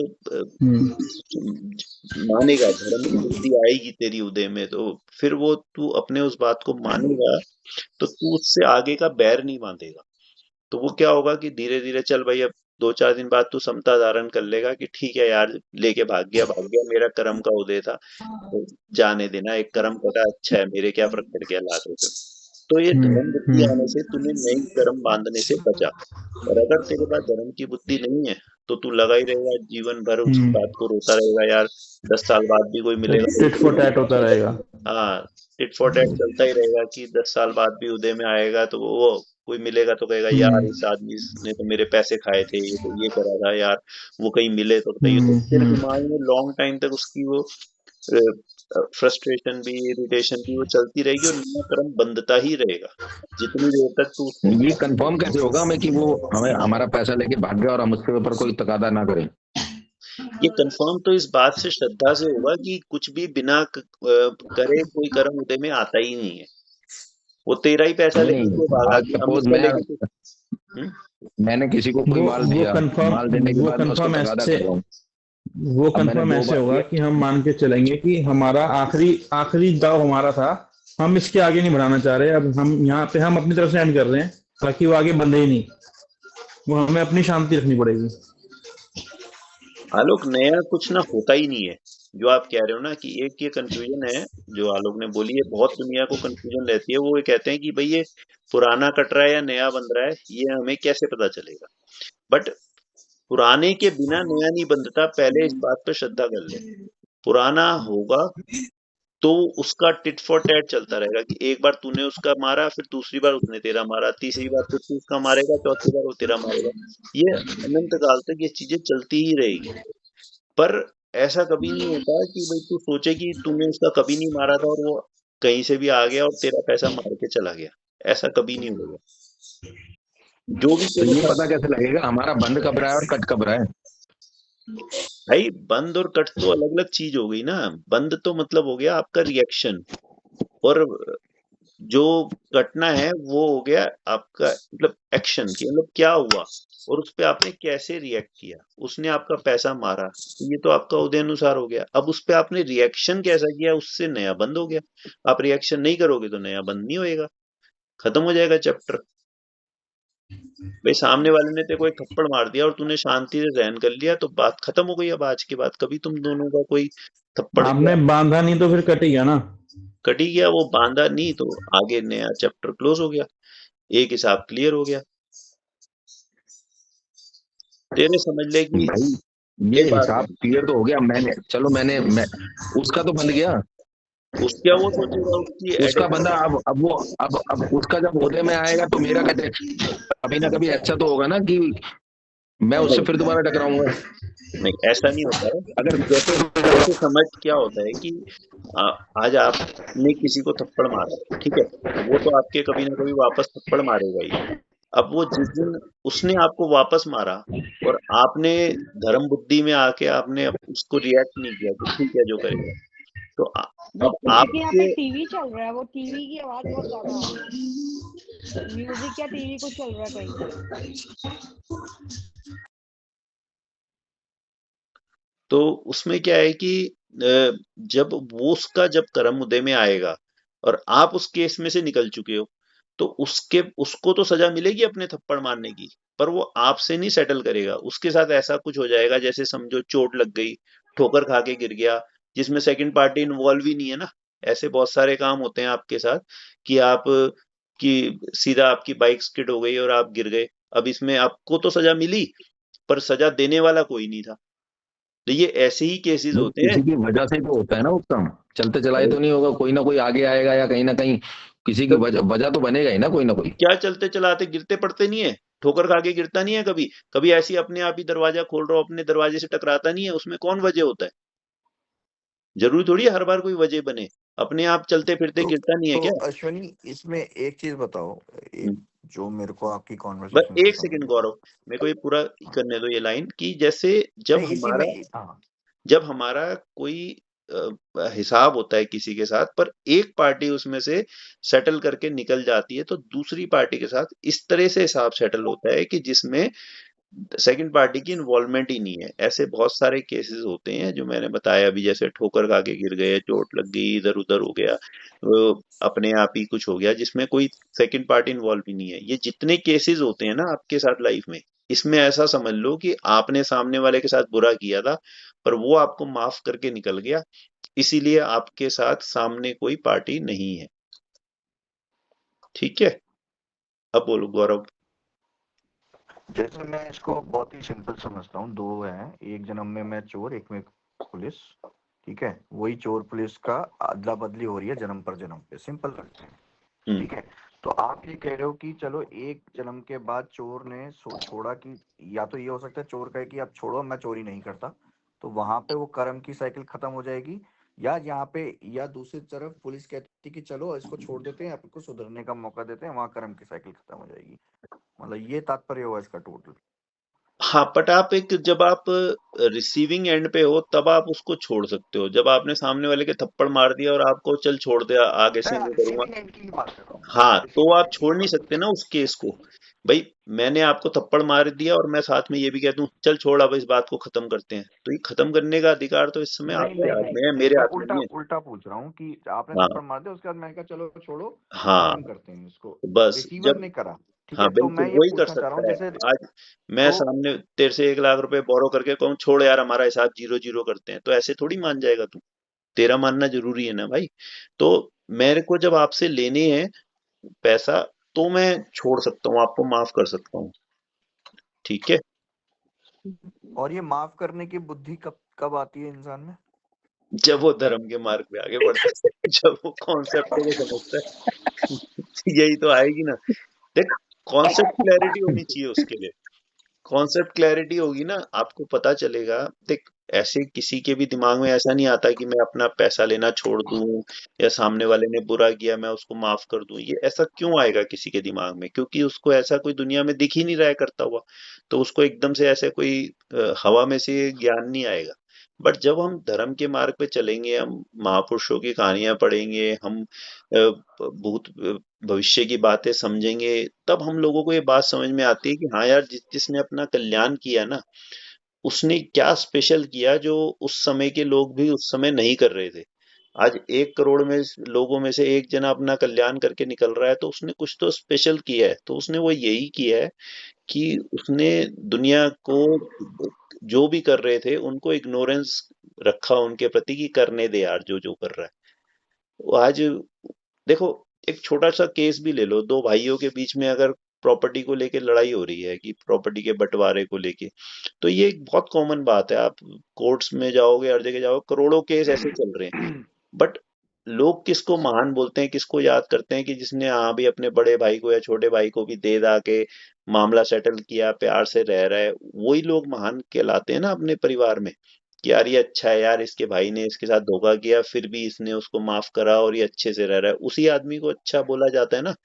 मानेगा, धर्म की बुद्धि आएगी तेरी उदय में, तो फिर वो तू अपने उस बात को मानेगा, तो तू उससे आगे का बैर नहीं बांधेगा। तो वो क्या होगा कि धीरे धीरे चल भाई, अब 2 4 दिन बाद तू समता धारण कर लेगा कि ठीक है यार, लेके भाग गया, मेरा कर्म का उदय था, तो जाने देना, एक कर्म कटा, अच्छा है, मेरे क्या फर्क पड़ गया लाख रुपए। तो ये धर्म बुद्धि आने से तुम्हें नई कर्म बांधने से बचा। और अगर तेरे पास धर्म की बुद्धि नहीं है तो तू लगा ही रहेगा जीवन भर उस बात को रोता रहेगा यार, 10 साल बाद भी कोई मिलेगा तो टिट उसको फॉर नहीं टैट होता मानेगा। रहेगा। हाँ, टिट फॉर टैट चलता ही रहेगा कि 10 साल बाद भी उदय में आएगा तो वो कोई मिलेगा तो कहेगा यार इस आदमी ने तो मेरे पैसे खाए थे, ये तो ये करा था यार, वो कहीं मिले तो बताइए। तो तेरे दिमाग में लॉन्ग टाइम तक उसकी वो फ्रस्ट्रेशन भी, इरिटेशन भी वो चलती रहेगी और नया कर्म बंधता ही रहेगा जितनी देर तक तू उसको ये कंफर्म कैसे होगा हमें कि वो हमें हमारा पैसा लेके भाग गया और हम उसके ऊपर कोई तकादा ना करें? ये कंफर्म तो इस बात से, श्रद्धा से होगा कि कुछ भी बिना करे कोई कर्म उदय में आता ही नहीं है। वो तेरा ही पैसा नहीं लेके नहीं, क्यों भागा आज कि हम सपोज इसका लेके हम्म? मैंने किसी को कोई माल दिया, माल देने के बाद मैं उसको तकादा कर रहा हूँ, वो अब मैंने कंफर्म 2 ऐसे बार होगा दिया। कि हम मान के चलेंगे कि हमारा आखिरी आखिरी दाव हमारा था, हम इसके आगे नहीं बढ़ाना चाह रहे, अब हम यहाँ पे हम अपनी तरफ से एंड कर रहे हैं ताकि वो आगे बढ़े ही नहीं, वो हमें अपनी शांति रखनी पड़ेगी। आलोक, नया कुछ ना होता ही नहीं है। जो आप कह रहे हो ना कि एक ये कंफ्यूजन है जो आलोक ने बोली है, बहुत दुनिया को कंफ्यूजन रहती है। वो ये कहते हैं कि भाई ये पुराना कट रहा है या नया बन रहा है, ये हमें कैसे पता चलेगा। बट पुराने के बिना नया नहीं बनता, पहले इस बात पे श्रद्धा कर ले। पुराना होगा तो उसका टिट फॉर टैट चलता रहेगा कि एक बार तूने उसका मारा, फिर दूसरी बार उसने तेरा मारा, तीसरी बार फिर तू उसका मारेगा, चौथी बार वो तेरा मारेगा। ये अनंत काल तक ये चीजें चलती ही रहेगी। पर ऐसा कभी नहीं होता कि भाई तू सोचे कि तूने उसका कभी नहीं मारा था और वो कहीं से भी आ गया और तेरा पैसा मार के चला गया। ऐसा कभी नहीं होगा। जो भी तो तेरे ये साथ, पता कैसे लगेगा हमारा बंद कब रहा है और कट कब रहा है? भाई बंद और कट तो अलग अलग चीज हो गई ना। बंद तो मतलब हो गया आपका रिएक्शन, और जो कटना है वो हो गया आपका मतलब एक्शन, कि मतलब क्या हुआ और उस पे आपने कैसे रिएक्ट किया। उसने आपका पैसा मारा, तो ये तो आपका उदय अनुसार हो गया। अब उस पे आपने रिएक्शन कैसा किया, उससे नया बंद हो गया। आप रिएक्शन नहीं करोगे तो नया बंद नहीं होएगा, खत्म हो जाएगा चैप्टर। भाई सामने वाले ने तेरे को एक थप्पड़ मार दिया और तूने शांति से सहन कर लिया, तो बात खत्म हो गई। अब आज के बाद कभी तुम दोनों का कोई थप्पड़ आपने या बांधा नहीं तो फिर कट ही गया ना। कटी गया, वो बांधा नहीं तो आगे नया चैप्टर क्लोज हो गया, एक हिसाब क्लियर हो गया। तेरे समझ ले कि भाई ये एक बात हिसाब है, क्लियर तो हो गया, मैंने चलो मैं उसका तो बंद गया, उसका वो सोचेगा उसकी उसका एडिक्शन। बंदा। अब वो अब उसका जब उदय में आएगा तो मेरा कटे, कभी ना कभी ऐसा तो होगा ना कि मैं उससे नहीं फिर दोबारा टकराऊंगा। नहीं, ऐसा नहीं होता है। अगर जैसे जैसे समझ क्या होता है कि आ, आज आपने किसी को थप्पड़ मारा, ठीक है, वो तो आपके कभी ना कभी वापस थप्पड़ मारेगा ही। अब वो जिस दिन उसने आपको वापस मारा और आपने धर्म बुद्धि में आके आपने उसको रिएक्ट नहीं किया कि ठीक है जो करेगा, तो अब एक यहाँ पे आपके टीवी चल रहा है, वो टीवी की आवाज बहुत ज्यादा आ रही है। म्यूजिक या टीवी कुछ चल रहा है कहीं पे। तो उसमें क्या है कि जब वो उसका जब कर्म उदय में आएगा और आप उस केस में से निकल चुके हो, तो उसको तो सजा मिलेगी अपने थप्पड़ मारने की, पर वो आपसे नहीं सेटल करेगा। उसके साथ ऐसा कुछ हो जाएगा, जैसे समझो चोट लग गई, ठोकर खा के गिर गया, जिसमें सेकंड पार्टी इन्वॉल्व ही नहीं है ना। ऐसे बहुत सारे काम होते हैं आपके साथ कि आप कि सीधा आपकी बाइक स्किड हो गई और आप गिर गए। अब इसमें आपको तो सजा मिली, पर सजा देने वाला कोई नहीं था। तो ये ऐसे ही केसेस वो होते हैं। किसी की वजह से तो होता है ना वो काम, चलते चलाए तो नहीं होगा, कोई ना कोई आगे आएगा या कहीं ना कहीं किसी की तो वजह तो बनेगा ही ना कोई ना कोई। क्या चलते चलाते गिरते पड़ते नहीं है, ठोकर खा के गिरता नहीं है कभी। कभी ऐसी अपने आप ही दरवाजा खोल रहा हो, अपने दरवाजे से टकराता नहीं है, उसमें कौन वजह होता है। जरूरी थोड़ी है हर बार कोई वजह बने, अपने आप चलते फिरते तो गिरता नहीं है तो क्या। अश्विनी, इसमें एक चीज बताओ, एक हम्म, जो मेरे को आपकी बस कॉन्वर्सेशन से एक समझ सेकंड में गौरव, मेरे को ये पूरा हाँ, करने दो ये लाइन, कि जैसे नहीं इसी में हाँ। जब हमारा कोई हिसाब होता है किसी के साथ, पर एक पार्टी उसमें से सेटल करके निकल जाती है, तो दूसरी पार्टी के साथ इस तरह से हिसाब सेटल होता है कि जिसमें सेकंड पार्टी की इन्वॉल्वमेंट ही नहीं है। ऐसे बहुत सारे केसेस होते हैं जो मैंने बताया अभी, जैसे ठोकर खा के गिर गए, चोट लग गई, इधर उधर हो गया, अपने आप ही कुछ हो गया, जिसमें कोई सेकंड पार्टी इन्वॉल्व ही नहीं है। ये जितने केसेस होते हैं ना आपके साथ लाइफ में, इसमें ऐसा समझ लो कि आपने सामने वाले के साथ बुरा किया था, पर वो आपको माफ करके निकल गया, इसीलिए आपके साथ सामने कोई पार्टी नहीं है। ठीक है, अब बोलो गौरव। जैसे मैं इसको बहुत ही सिंपल समझता हूँ, दो हैं, एक जन्म में मैं चोर, एक में पुलिस, ठीक है, वही चोर पुलिस का अदला बदली हो रही है जन्म पर जन्म पे, सिंपल रखते हैं, हम्म, ठीक है। तो आप ये कह रहे हो कि चलो एक जन्म के बाद चोर ने छोड़ा, कि या तो ये हो सकता है चोर कहे कि अब छोड़ो मैं चोरी नहीं करता, तो वहां पे वो कर्म की साइकिल खत्म हो जाएगी। या यहाँ पे, या दूसरी तरफ पुलिस कहती कि चलो इसको छोड़ देते हैं, आपको सुधरने का मौका देते हैं, वहां कर्म की साइकिल खत्म हो जाएगी। मतलब ये तात्पर्य हुआ इसका टोटल। हाँ, बट आप एक जब आप रिसीविंग एंड पे हो तब आप उसको छोड़ सकते हो। जब आपने सामने वाले के थप्पड़ मार दिया और आपको चल छोड़ दिया, आगे से नहीं करूंगा, रिसीविंग एंड की बात कर रहा हूँ मैं, हाँ, तो रिसीविंग आप एंड की छोड़ नहीं बात कर सकते रहा ना उस केस को। भाई मैंने आपको थप्पड़ मार दिया और मैं साथ में ये भी कह दूं चल छोड़, अब इस बात को खत्म करते हैं, तो ये खत्म करने का अधिकार तो इस समय हूँ। नहीं आपके नहीं हाथ नहीं में है, नहीं, मेरे मैं हाथ में उल्टा नहीं है। उल्टा पूछ रहा हूँ कि आपने हाँ, थप्पड़ मार दिया, उसके बाद मैंने कहा चलो छोड़ो हाँ, खत्म करते हैं इसको, तो बस रिसीवर जब, ने करा, ठीक हाँ है, तो बिल्कुल मैं ये वही कर पूछना चाह रहा हूँ सकता है। जैसे, आज मैं तो सामने तेरे से 1 लाख रुपए बोरो करके कहूँ छोड़ यार हमारा हिसाब जीरो जीरो करते हैं, तो ऐसे थोड़ी मान जाएगा तू? तेरा मानना जरूरी है ना भाई। तो मेरे को जब आपसे लेने हैं पैसा, तो मैं छोड़ सकता हूँ, आपको माफ कर सकता हूँ, ठीक है। और ये माफ करने की बुद्धि कब कब आती है इंसान में? जब वो धर्म के मार्ग पे आगे बढ़ता है, जब वो कॉन्सेप्ट को समझता है, यही तो आएगी ना। देख, कॉन्सेप्ट क्लैरिटी होनी चाहिए उसके लिए। कॉन्सेप्ट क्लैरिटी होगी ना, आपको पता चलेगा। देख, ऐसे किसी के भी दिमाग में ऐसा नहीं आता कि मैं अपना पैसा लेना छोड़ दूं, या सामने वाले ने बुरा किया मैं उसको माफ कर दूं। ये ऐसा क्यों आएगा किसी के दिमाग में? क्योंकि उसको ऐसा कोई दुनिया में दिख ही नहीं रहा है करता हुआ। तो उसको एकदम से ऐसे कोई हवा में से ज्ञान नहीं आएगा। बट जब हम धर्म के मार्ग पे चलेंगे, हम महापुरुषों की कहानियां पढ़ेंगे, हम भूत भविष्य की बातें समझेंगे, तब हम लोगों को ये बात समझ में आती है कि हाँ यार, जिसने अपना कल्याण किया ना, उसने क्या स्पेशल किया जो उस समय के लोग भी उस समय नहीं कर रहे थे। आज 1 करोड़ में लोगों में से एक जना अपना कल्याण करके निकल रहा है, तो उसने कुछ तो स्पेशल किया है। तो उसने वो यही किया है कि उसने दुनिया को, जो भी कर रहे थे उनको इग्नोरेंस रखा उनके प्रति, कि करने दे यार जो जो कर रहा है। वो आज देखो, एक छोटा सा केस भी ले लो, दो भाइयों के बीच में अगर प्रॉपर्टी को लेके लड़ाई हो रही है, कि प्रॉपर्टी के बंटवारे को लेके, तो ये एक बहुत कॉमन बात है। आप कोर्ट्स में जाओगे, हर जगह जाओगे, करोड़ों केस ऐसे चल रहे हैं। बट लोग किसको महान बोलते हैं, किसको याद करते हैं, कि जिसने हाँ भी अपने बड़े भाई को या छोटे भाई को भी दे दा के मामला सेटल किया, प्यार से रह रहा है, वही लोग महान कहलाते हैं ना अपने परिवार में। कि यार ये अच्छा है यार, इसके भाई ने इसके साथ धोखा किया फिर भी इसने उसको माफ करा और ये अच्छे से रह रहा है, उसी आदमी को अच्छा बोला जाता है ना।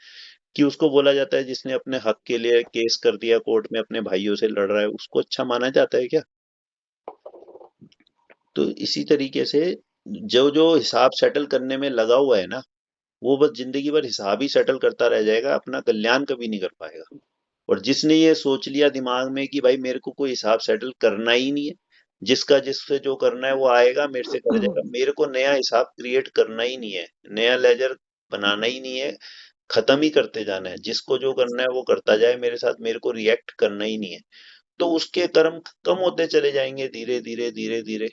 कि उसको बोला जाता है जिसने अपने हक के लिए केस कर दिया कोर्ट में, अपने भाइयों से लड़ रहा है, उसको अच्छा माना जाता है क्या? तो इसी तरीके से जो जो हिसाब सेटल करने में लगा हुआ है ना, वो बस जिंदगी भर हिसाब ही सेटल करता रह जाएगा, अपना कल्याण कभी नहीं कर पाएगा। और जिसने ये सोच लिया दिमाग में कि भाई मेरे को कोई हिसाब सेटल करना ही नहीं है, जिसका जिससे जो करना है वो आएगा मेरे से कर जाएगा, मेरे को नया हिसाब क्रिएट करना ही नहीं है, नया लेजर बनाना ही नहीं है, खत्म ही करते जाना है, जिसको जो करना है वो करता जाए मेरे साथ, मेरे को रिएक्ट करना ही नहीं है। तो उसके कर्म कम होते चले जाएंगे धीरे धीरे धीरे धीरे।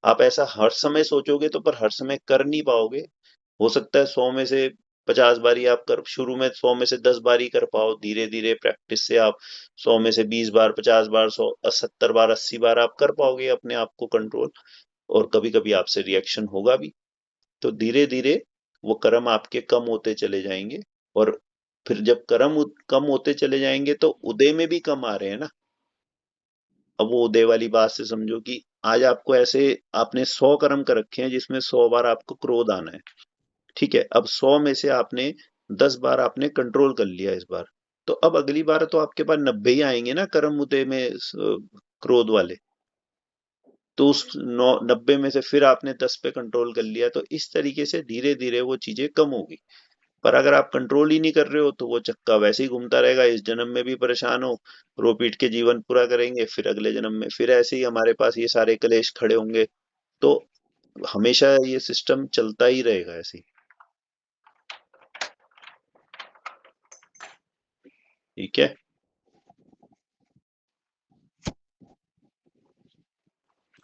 आप ऐसा हर समय सोचोगे तो पर हर समय कर नहीं पाओगे। हो सकता है 100 में से 50 बारी आप कर, शुरू में 100 में से 10 बारी कर पाओ, धीरे धीरे प्रैक्टिस से आप 100 में से 20 बार, 50 बार, 100, 70 बार, 80 बार आप कर पाओगे अपने आप को कंट्रोल। और कभी कभी आपसे रिएक्शन होगा भी। तो धीरे धीरे वो कर्म आपके कम होते चले जाएंगे। और फिर जब कर्म कम होते चले जाएंगे तो उदय में भी कम आ रहे हैं ना। अब वो उदय वाली बात से समझो कि आज आपको ऐसे, आपने 100 कर्म कर रखे हैं जिसमें 100 बार आपको क्रोध आना है, ठीक है। अब 100 में से आपने 10 बार आपने कंट्रोल कर लिया इस बार, तो अब अगली बार तो आपके पास 90 ही आएंगे ना कर्म उदय में क्रोध वाले। तो उस 90 में से फिर आपने 10 पे कंट्रोल कर लिया, तो इस तरीके से धीरे धीरे वो चीजें कम होगी। पर अगर आप कंट्रोल ही नहीं कर रहे हो तो वो चक्का वैसे ही घूमता रहेगा, इस जन्म में भी परेशान हो, रो पीट के जीवन पूरा करेंगे, फिर अगले जन्म में फिर ऐसे ही हमारे पास ये सारे कलेश खड़े होंगे। तो हमेशा ये सिस्टम चलता ही रहेगा ऐसे ही। ठीक है।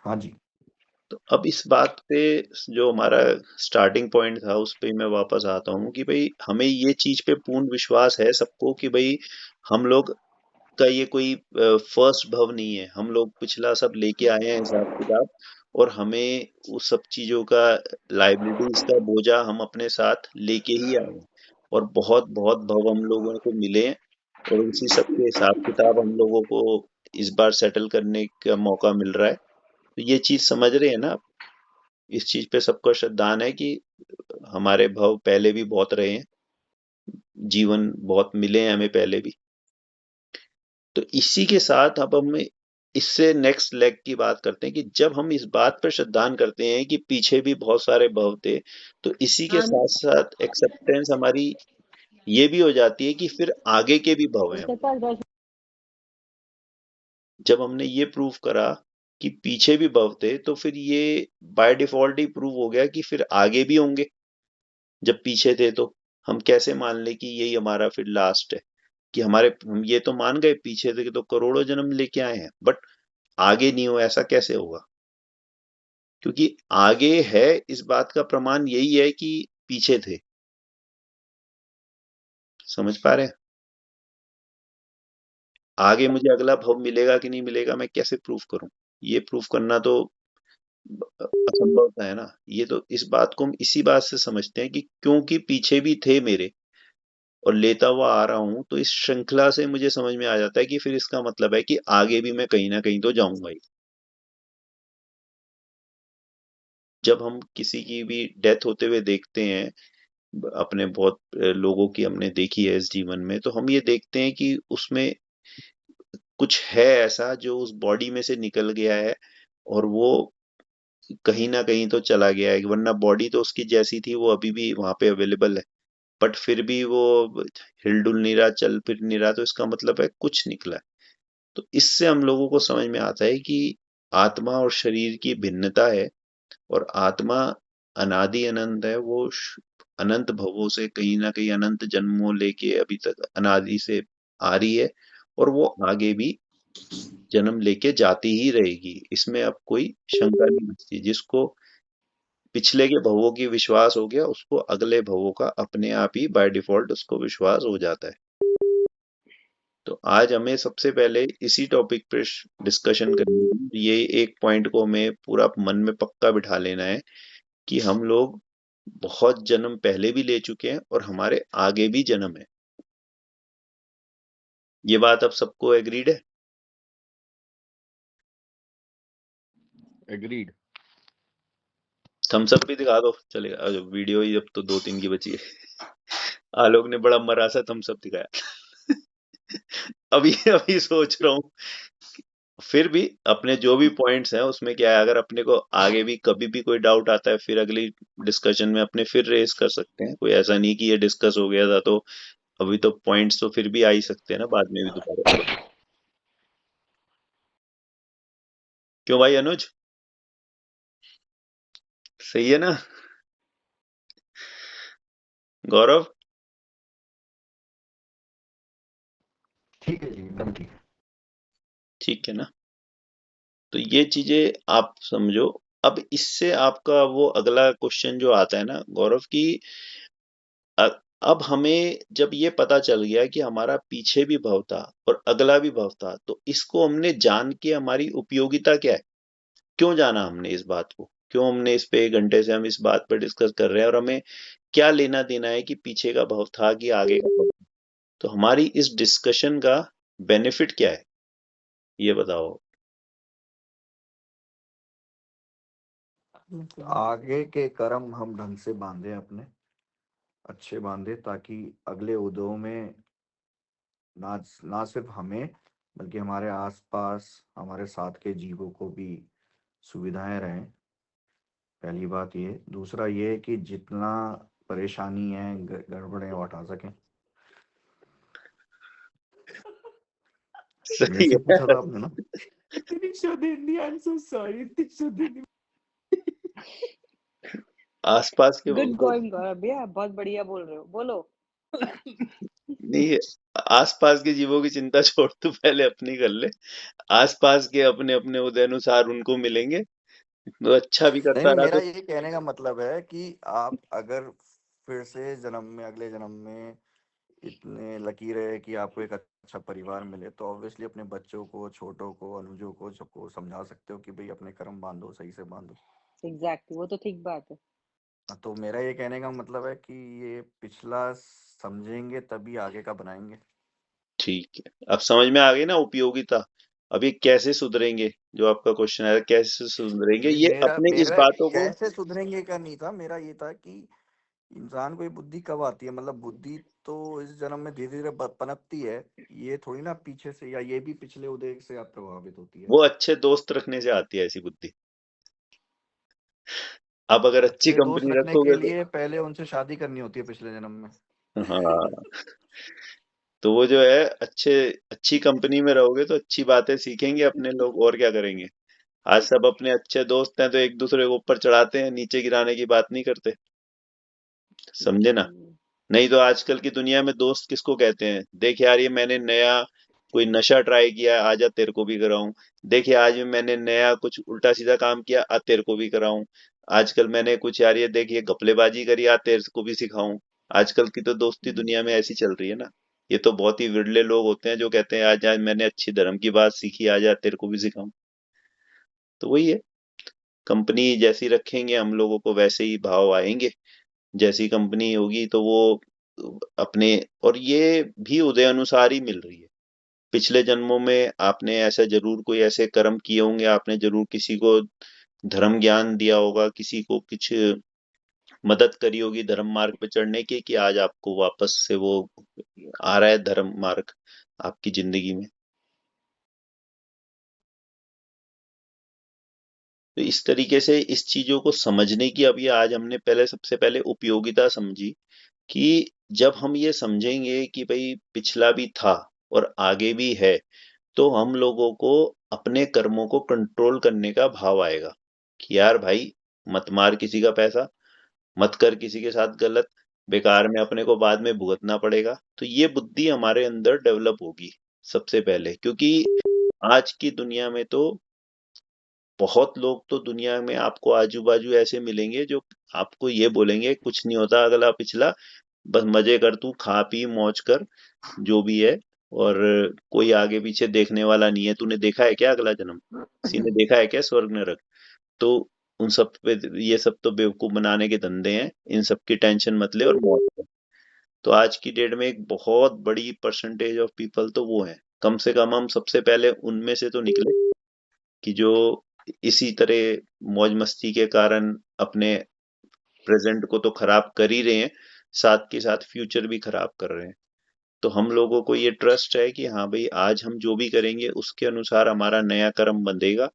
हाँ जी। तो अब इस बात पे, जो हमारा स्टार्टिंग पॉइंट था उस पे मैं वापस आता हूँ कि भाई हमें ये चीज पे पूर्ण विश्वास है सबको कि भाई हम लोग का ये कोई फर्स्ट भव नहीं है, हम लोग पिछला सब लेके आए हैं हिसाब किताब। और हमें उस सब चीजों का, लाइबिलिटीज का बोझा हम अपने साथ लेके ही आए हैं। और बहुत बहुत भव हम लोगों को मिले हैं, और उसी सब के हिसाब किताब हम लोगों को इस बार सेटल करने का मौका मिल रहा है। तो ये चीज समझ रहे हैं ना आप? इस चीज पे सबको श्रद्धान है कि हमारे भव पहले भी बहुत रहे हैं, जीवन बहुत मिले हैं हमें पहले भी। तो इसी के साथ अब हम इससे नेक्स्ट लेग की बात करते हैं कि जब हम इस बात पर श्रद्धान करते हैं कि पीछे भी बहुत सारे भव थे, तो इसी के साथ साथ एक्सेप्टेंस हमारी ये भी हो जाती है कि फिर आगे के भी भव हैं। उसके पास 10 जब हमने ये प्रूव करा कि पीछे भी भव थे, तो फिर ये बाय डिफॉल्ट ही प्रूव हो गया कि फिर आगे भी होंगे। जब पीछे थे तो हम कैसे मान ले कि यही हमारा फिर लास्ट है, कि हमारे हम ये तो मान गए पीछे थे तो करोड़ों जन्म लेके आए हैं, बट आगे नहीं हो, ऐसा कैसे होगा? क्योंकि आगे है, इस बात का प्रमाण यही है कि पीछे थे। समझ पा रहे हैं? आगे मुझे अगला भव मिलेगा कि नहीं मिलेगा, मैं कैसे प्रूव करूं? ये प्रूव करना तो असंभव सा है ना। ये तो इस बात को हम इसी बात से समझते हैं कि क्योंकि पीछे भी थे मेरे और लेता हुआ आ रहा हूं, तो इस श्रृंखला से मुझे समझ में आ जाता है कि फिर इसका मतलब है कि आगे भी मैं कहीं ना कहीं तो जाऊंगा ही। जब हम किसी की भी डेथ होते हुए देखते हैं, अपने बहुत लोगों की हमने देखी है इस जीवन में, तो हम ये देखते हैं कि उसमें कुछ है ऐसा जो उस बॉडी में से निकल गया है और वो कहीं ना कहीं तो चला गया है, वरना बॉडी तो उसकी जैसी थी वो अभी भी वहां पे अवेलेबल है, बट फिर भी वो हिलडुल नहीं रहा, चल फिर नहीं रहा, तो इसका मतलब है कुछ निकला है। तो इससे हम लोगों को समझ में आता है कि आत्मा और शरीर की भिन्नता है, और आत्मा अनादि अनंत है, वो अनंत भवों से कहीं ना कहीं अनंत जन्मों लेके अभी तक अनादि से आ रही है, और वो आगे भी जन्म लेके जाती ही रहेगी। इसमें अब कोई शंका नहीं बचती। जिसको पिछले के भवों की विश्वास हो गया, उसको अगले भवों का अपने आप ही बाय डिफॉल्ट उसको विश्वास हो जाता है। तो आज हमें सबसे पहले इसी टॉपिक पे डिस्कशन करनी है। ये एक पॉइंट को हमें पूरा मन में पक्का बिठा लेना है कि हम लोग बहुत जन्म पहले भी ले चुके हैं और हमारे आगे भी जन्म है। ये बात अब सबको एग्रीड है? एग्रीड। थम्स अप भी दिखा दो, चलेगा। वीडियो ही अब तो 2-3 की बची है। आलोक ने बड़ा मरा सा थम्स अप दिखाया। अभी अभी सोच रहा हूँ। फिर भी अपने जो भी पॉइंट्स हैं उसमें क्या है, अगर अपने को आगे भी कभी भी कोई डाउट आता है, फिर अगली डिस्कशन में अपने फिर रेस कर सकते हैं। कोई ऐसा नहीं कि ये डिस्कस हो गया था तो अभी तो पॉइंट्स तो फिर भी आ ही सकते हैं ना बाद में भी दोबारा। क्यों भाई अनुज, सही है ना? गौरव, ठीक है जी, एकदम ठीक है। ठीक है ना? तो ये चीजें आप समझो। अब इससे आपका वो अगला क्वेश्चन जो आता है ना गौरव, की अब हमें जब ये पता चल गया कि हमारा पीछे भी भव था और अगला भी भव था, तो इसको हमने जान के हमारी उपयोगिता क्या है? क्यों जाना हमने इस बात को? क्यों हमने इस पे 1 घंटे से हम इस बात पर डिस्कस कर रहे हैं, और हमें क्या लेना देना है कि पीछे का भव था कि आगे का भव? तो हमारी इस डिस्कशन का बेनिफिट क्या है, ये बताओ। आगे के कर्म हम ढंग से बांधे, अपने अच्छे बांधे, ताकि अगले उदयों में ना ना सिर्फ हमें बल्कि हमारे आसपास हमारे साथ के जीवों को भी सुविधाएं रहें। पहली बात ये। दूसरा ये कि जितना परेशानी है, गड़बड़ है, वो हटा सकें। मेरे सही से है। पूछा था आपने ना। इतनी शुद्ध, आई एम सो सॉरी, इतनी शुद्ध। आसपास के गुड वो गोइंग गौरव भैया, बहुत बढ़िया बोल रहे हो, बोलो। नहीं है। आसपास के जीवों की चिंता छोड़, तू पहले अपनी कर ले। आसपास के अपने अपने उदय अनुसार उनको मिलेंगे, तो अच्छा भी नहीं करता नहीं, रहा मेरा तो। ये कहने का मतलब है कि आप अगर फिर से जन्म में, अगले जन्म में इतने लकी रहे कि आपको एक अच्छा परिवार मिले, तो ऑब्वियसली अपने बच्चों को, छोटों को, अनुजों को, सबको समझा सकते हो कि भाई अपने कर्म बांधो, सही से बांधो। एग्जैक्टली, वो तो ठीक बात है। तो मेरा ये कहने का मतलब है कि ये पिछला समझेंगे तभी आगे का बनाएंगे। ठीक है, अब समझ में आ गई ना उपयोगिता। अब ये कैसे सुधरेंगे, जो आपका क्वेश्चन है कैसे सुधरेंगे, नहीं, ये मेरा अपने इस मेरा बातों को। कैसे सुधरेंगे का नहीं था, मेरा ये था कि इंसान को ये बुद्धि कब आती है, मतलब बुद्धि तो इस जन्म में धीरे धीरे पनपती है। ये थोड़ी ना पीछे से, या ये भी पिछले उदय से आप प्रभावित होती है। वो अच्छे दोस्त रखने से आती है ऐसी बुद्धि। आप अगर अच्छी अच्छे दोस्त कंपनी रखने के रखोगे तो। लिए पहले उनसे शादी करनी होती है पिछले जन्म में। हाँ, तो वो जो है अच्छी कंपनी में रहोगे तो अच्छी बातें सीखेंगे अपने लोग, और क्या करेंगे। आज सब अपने अच्छे दोस्त हैं तो एक दूसरे को ऊपर चढ़ाते हैं, नीचे गिराने की बात नहीं करते। समझे ना। नहीं तो आजकल की दुनिया में दोस्त किसको कहते हैं, देख यार ये मैंने नया कोई नशा ट्राई किया, आजा तेरे को भी कराऊं। देख यार आज मैंने नया कुछ उल्टा सीधा काम किया, आ तेरे को भी कराऊं। आजकल मैंने कुछ यार ये देख ये घपलेबाजी करी, आ तेरे को भी सिखाऊं। आजकल की तो दोस्ती दुनिया में ऐसी चल रही है ना। ये तो बहुत ही विरले लोग होते हैं जो कहते हैं आज आज मैंने अच्छी धर्म की बात सीखी, आजा तेरे को भी सिखाऊं। तो वही है, कंपनी जैसी रखेंगे हम लोगों को वैसे ही भाव आएंगे। जैसी कंपनी होगी तो वो अपने, और ये भी उदय अनुसार ही मिल रही है। पिछले जन्मों में आपने ऐसा जरूर कोई ऐसे कर्म किए होंगे, आपने जरूर किसी को धर्म ज्ञान दिया होगा, किसी को कुछ मदद करी होगी धर्म मार्ग पे चढ़ने की, कि आज आपको वापस से वो आ रहा है धर्म मार्ग आपकी जिंदगी में। तो इस तरीके से इस चीजों को समझने की अभी आज हमने पहले सबसे पहले उपयोगिता समझी, कि जब हम ये समझेंगे कि भाई पिछला भी था और आगे भी है, तो हम लोगों को अपने कर्मों को कंट्रोल करने का भाव आएगा, कि यार भाई मत मार किसी का पैसा, मत कर किसी के साथ गलत, बेकार में अपने को बाद में भुगतना पड़ेगा। तो ये बुद्धि हमारे अंदर डेवलप होगी सबसे पहले, क्योंकि आज की दुनिया में तो बहुत लोग तो दुनिया में आपको आजू बाजू ऐसे मिलेंगे जो आपको ये बोलेंगे कुछ नहीं होता अगला पिछला, बस मजे कर, तू खा पी मौज कर, जो भी है, और कोई आगे पीछे देखने वाला नहीं है, तूने देखा है क्या अगला जन्म, किसी ने देखा है क्या स्वर्ग नरक। तो उन सब पे, ये सब तो बेवकूफ बनाने के धंधे हैं, इन सब की टेंशन मत ले और मौज कर। तो आज की डेट में एक बहुत बड़ी परसेंटेज ऑफ पीपल तो वो है, कम से कम हम सबसे पहले उनमें से तो निकले, कि जो इसी तरह मौज मस्ती के कारण अपने प्रेजेंट को तो खराब कर ही रहे हैं, साथ के साथ फ्यूचर भी खराब कर रहे हैं। तो हम लोगों को ये ट्रस्ट है कि हाँ भाई आज हम जो भी करेंगे उसके अनुसार हमारा नया कर्म बंधेगा,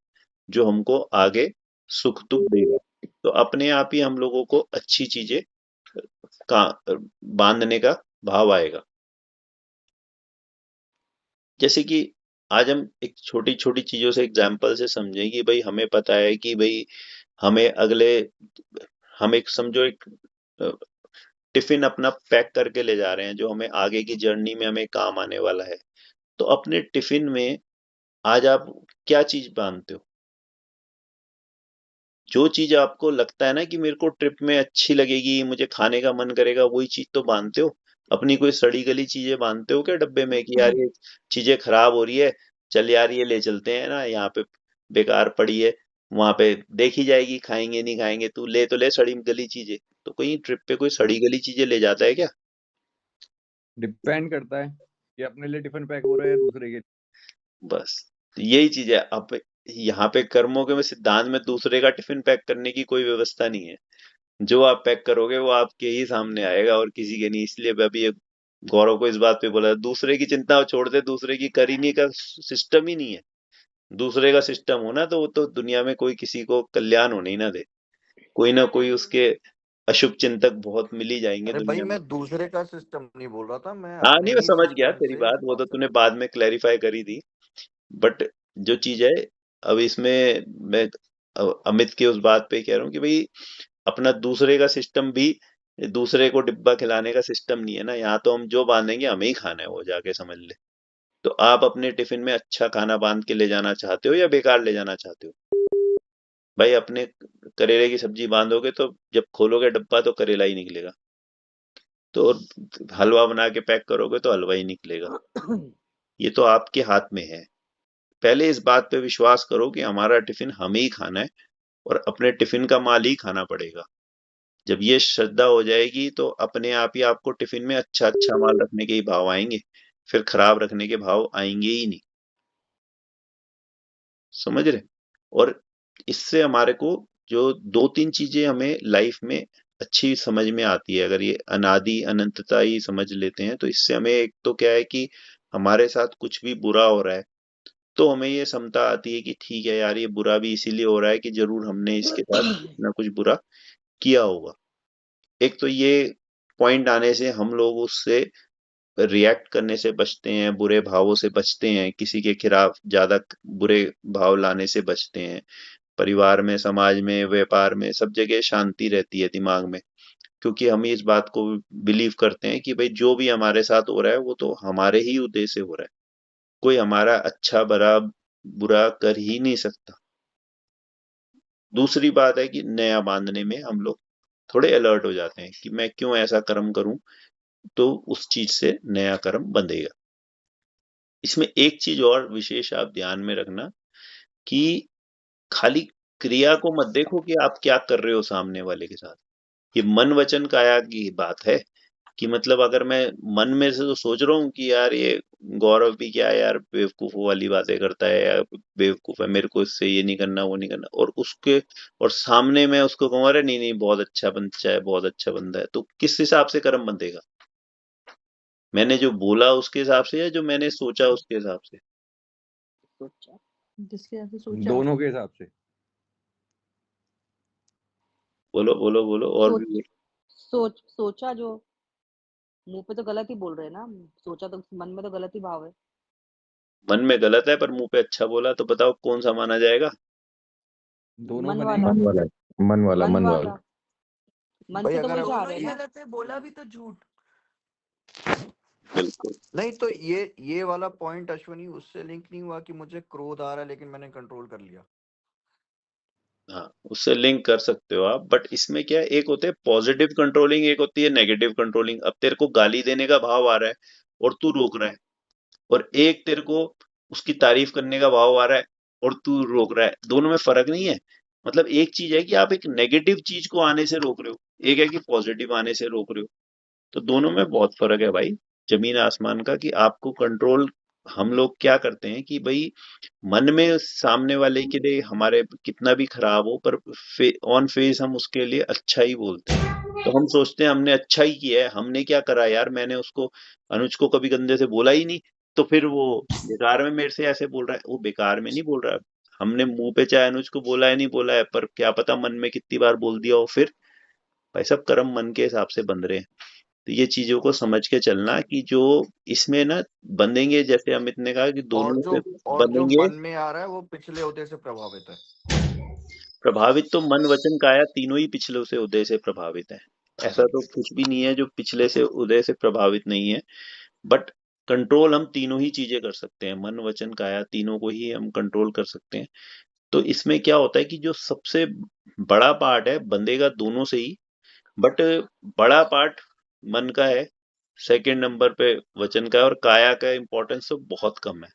जो हमको आगे सुख दुख देगा। तो अपने आप ही हम लोगों को अच्छी चीजें का बांधने का भाव आएगा। जैसे कि आज हम एक छोटी छोटी चीजों से एग्जाम्पल से समझें कि भाई हमें पता है कि भाई हमें अगले, हम एक समझो एक टिफिन अपना पैक करके ले जा रहे हैं जो हमें आगे की जर्नी में हमें काम आने वाला है। तो अपने टिफिन में आज आप क्या चीज बांधते हो, जो चीज आपको लगता है ना कि मेरे को ट्रिप में अच्छी लगेगी, मुझे खाने का मन करेगा, वही चीज तो बांधते हो। अपनी कोई सड़ी गली चीजें बांधते हो क्या डब्बे में, कि यार ये चीजें खराब हो रही है, चल यार ये ले चलते हैं ना यहाँ पे, बेकार पड़ी है, वहां पे देखी जाएगी, खाएंगे नहीं खाएंगे, तू ले तो ले सड़ी गली चीजें। तो कोई ट्रिप पे कोई सड़ी गली चीजें ले जाता है क्या। डिपेंड करता है कि अपने लिए टिफिन पैक हो रहा है या दूसरे के। बस तो यही चीज है। अब यहाँ पे कर्मों के में सिद्धांत में दूसरे का टिफिन पैक करने की कोई व्यवस्था नहीं है। जो आप पैक करोगे वो आपके ही सामने आएगा और किसी के नहीं। इसलिए मैं अभी गौरव को इस बात पे बोला, दूसरे की चिंता छोड़ दे, दूसरे की करनी का सिस्टम ही नहीं है। दूसरे का सिस्टम होना तो वो तो दुनिया में कोई किसी को कल्याण होने ही ना दे, कोई ना कोई उसके अशुभ चिंतक बहुत मिल ही जाएंगे अरे भाई, दुनिया में। मैं दूसरे का सिस्टम नहीं बोल रहा था, मैं हाँ अपने नहीं, मैं ही समझ गया सिस्टम तेरी से बात, वो तो बात कर तूने रहा बाद में क्लैरिफाई करी थी। बट जो चीज है, अब इसमें मैं अमित की उस बात पे कह रहा हूँ कि भाई अपना दूसरे का सिस्टम भी, दूसरे को डिब्बा खिलाने का सिस्टम नहीं है ना। यहाँ तो हम जो बांधेंगे हमें ही खाना है, वो जाके समझ ले। तो आप अपने टिफिन में अच्छा खाना बांध के ले जाना चाहते हो या बेकार ले जाना चाहते हो। भाई अपने करेले की सब्जी बांधोगे तो जब खोलोगे डब्बा तो करेला ही निकलेगा। तो और हलवा बना के पैक करोगे तो हलवा ही निकलेगा। था। ये तो आपके हाथ में है। पहले इस बात पे विश्वास करो कि हमारा टिफिन हमें ही खाना है और अपने टिफिन का माल ही खाना पड़ेगा। जब ये श्रद्धा हो जाएगी तो अपने आप ही आपको टिफिन में अच्छा अच्छा माल रखने के ही भाव आएंगे, फिर खराब रखने के भाव आएंगे ही नहीं। समझ रहे? और इससे हमारे को जो दो तीन चीजें हमें लाइफ में अच्छी समझ में आती है, अगर ये अनादि अनंतता ही समझ लेते हैं, तो इससे हमें एक तो क्या है कि हमारे साथ कुछ भी बुरा हो रहा है तो हमें ये समता आती है कि ठीक है यार, ये बुरा भी इसीलिए हो रहा है कि जरूर हमने इसके साथ कुछ ना कुछ बुरा किया होगा। एक तो ये पॉइंट आने से हम लोग उससे रिएक्ट करने से बचते हैं, बुरे भावों से बचते हैं, किसी के खिलाफ ज्यादा बुरे भाव लाने से बचते हैं। परिवार में, समाज में, व्यापार में, सब जगह शांति रहती है दिमाग में, क्योंकि हम इस बात को बिलीव करते हैं कि भाई जो भी हमारे साथ हो रहा है वो तो हमारे ही उद्देश्य से हो रहा है, कोई हमारा अच्छा बड़ा बुरा कर ही नहीं सकता। दूसरी बात है कि नया बांधने में हम लोग थोड़े अलर्ट हो जाते हैं कि मैं क्यों ऐसा कर्म करूं, तो उस चीज से नया कर्म बंधेगा। इसमें एक चीज और विशेष आप ध्यान में रखना कि खाली क्रिया को मत देखो कि आप क्या कर रहे हो सामने वाले के साथ। ये मन वचन काया की बात है कि मतलब अगर मैं मन में से तो सोच रहा हूँ कि यार ये गौरव भी क्या है यार, बेवकूफों वाली बातें करता है या बेवकूफ है, मेरे को इससे ये नहीं करना वो नहीं करना, और उसके और सामने मैं उसको कहूँ अरे नहीं नहीं बहुत अच्छा बच्चा है, बहुत अच्छा बंदा है, तो किस हिसाब से कर्म बंधेगा? मैंने जो बोला उसके हिसाब से या जो मैंने सोचा उसके हिसाब से? सोचा, जिसके हिसाब से सोचा, दोनों के हिसाब से। बोलो बोलो बोलो और भी सोच बोलो। सोचा जो मुंह पे तो गलत ही बोल रहे हैं ना, सोचा तो मन में तो गलत ही भाव है। मन में गलत है पर मुंह पे अच्छा बोला, तो बताओ कौन सा माना जाएगा? दोनों मन बनेंगे। वाला, मन वाला, मन वाला, मन मन वाला। वाला, मन भाई से तो अगर वही हम चाह दोनों रहे ही हैं ना। गलत है, बोला भी तो झूठ। बिल्कुल। नहीं तो ये वाला पॉइंट अश्वनी उससे लिंक नहीं हुआ कि मुझे क्रोध आ रहा है लेकिन मैंने कंट्रोल कर लिया। हाँ, उससे लिंक कर सकते हो आप, बट इसमें क्या है, एक होते हैं पॉजिटिव कंट्रोलिंग, एक होती है नेगेटिव कंट्रोलिंग। अब तेरे को गाली देने का भाव आ रहा है और तू रोक रहा है, और एक तेरे को उसकी तारीफ करने का भाव आ रहा है और तू रोक रहा है, दोनों में फर्क नहीं है। मतलब एक चीज है कि आप एक नेगेटिव चीज को आने से रोक रहे हो, एक है कि पॉजिटिव आने से रोक रहे हो, तो दोनों में बहुत फर्क है भाई, जमीन आसमान का। कि आपको कंट्रोल, हम लोग क्या करते हैं कि भाई मन में सामने वाले के लिए हमारे कितना भी खराब हो पर ऑन फेस हम उसके लिए अच्छा ही बोलते हैं। तो हम सोचते हैं हमने अच्छा ही किया है, हमने क्या करा यार, मैंने उसको अनुज को कभी गंदे से बोला ही नहीं, तो फिर वो बेकार में मेरे से ऐसे बोल रहा है। वो बेकार में नहीं बोल रहा है, हमने मुंह पे चाहे अनुज को बोला है नहीं बोला है, पर क्या पता मन में कितनी बार बोल दिया हो। फिर भाई सब कर्म मन के हिसाब से बन रहे हैं। तो ये चीजों को समझ के चलना कि जो इसमें ना बंधेंगे, जैसे अमित ने कहा कि और दोनों जो से और जो बंधेंगे। मन में आ रहा है वो पिछले उदय से प्रभावित है। प्रभावित तो मन वचन काया तीनों ही पिछले से उदय से प्रभावित है। ऐसा तो कुछ भी नहीं है जो पिछले से उदय से प्रभावित नहीं है। बट कंट्रोल हम तीनों ही चीजें कर सकते हैं, मन वचन काया तीनों को ही हम कंट्रोल कर सकते हैं। तो इसमें क्या होता है कि जो सबसे बड़ा पार्ट है बंदेगा दोनों से ही, बट बड़ा पार्ट मन का है, सेकंड नंबर पे वचन का है, और काया का इम्पोर्टेंस तो बहुत कम है।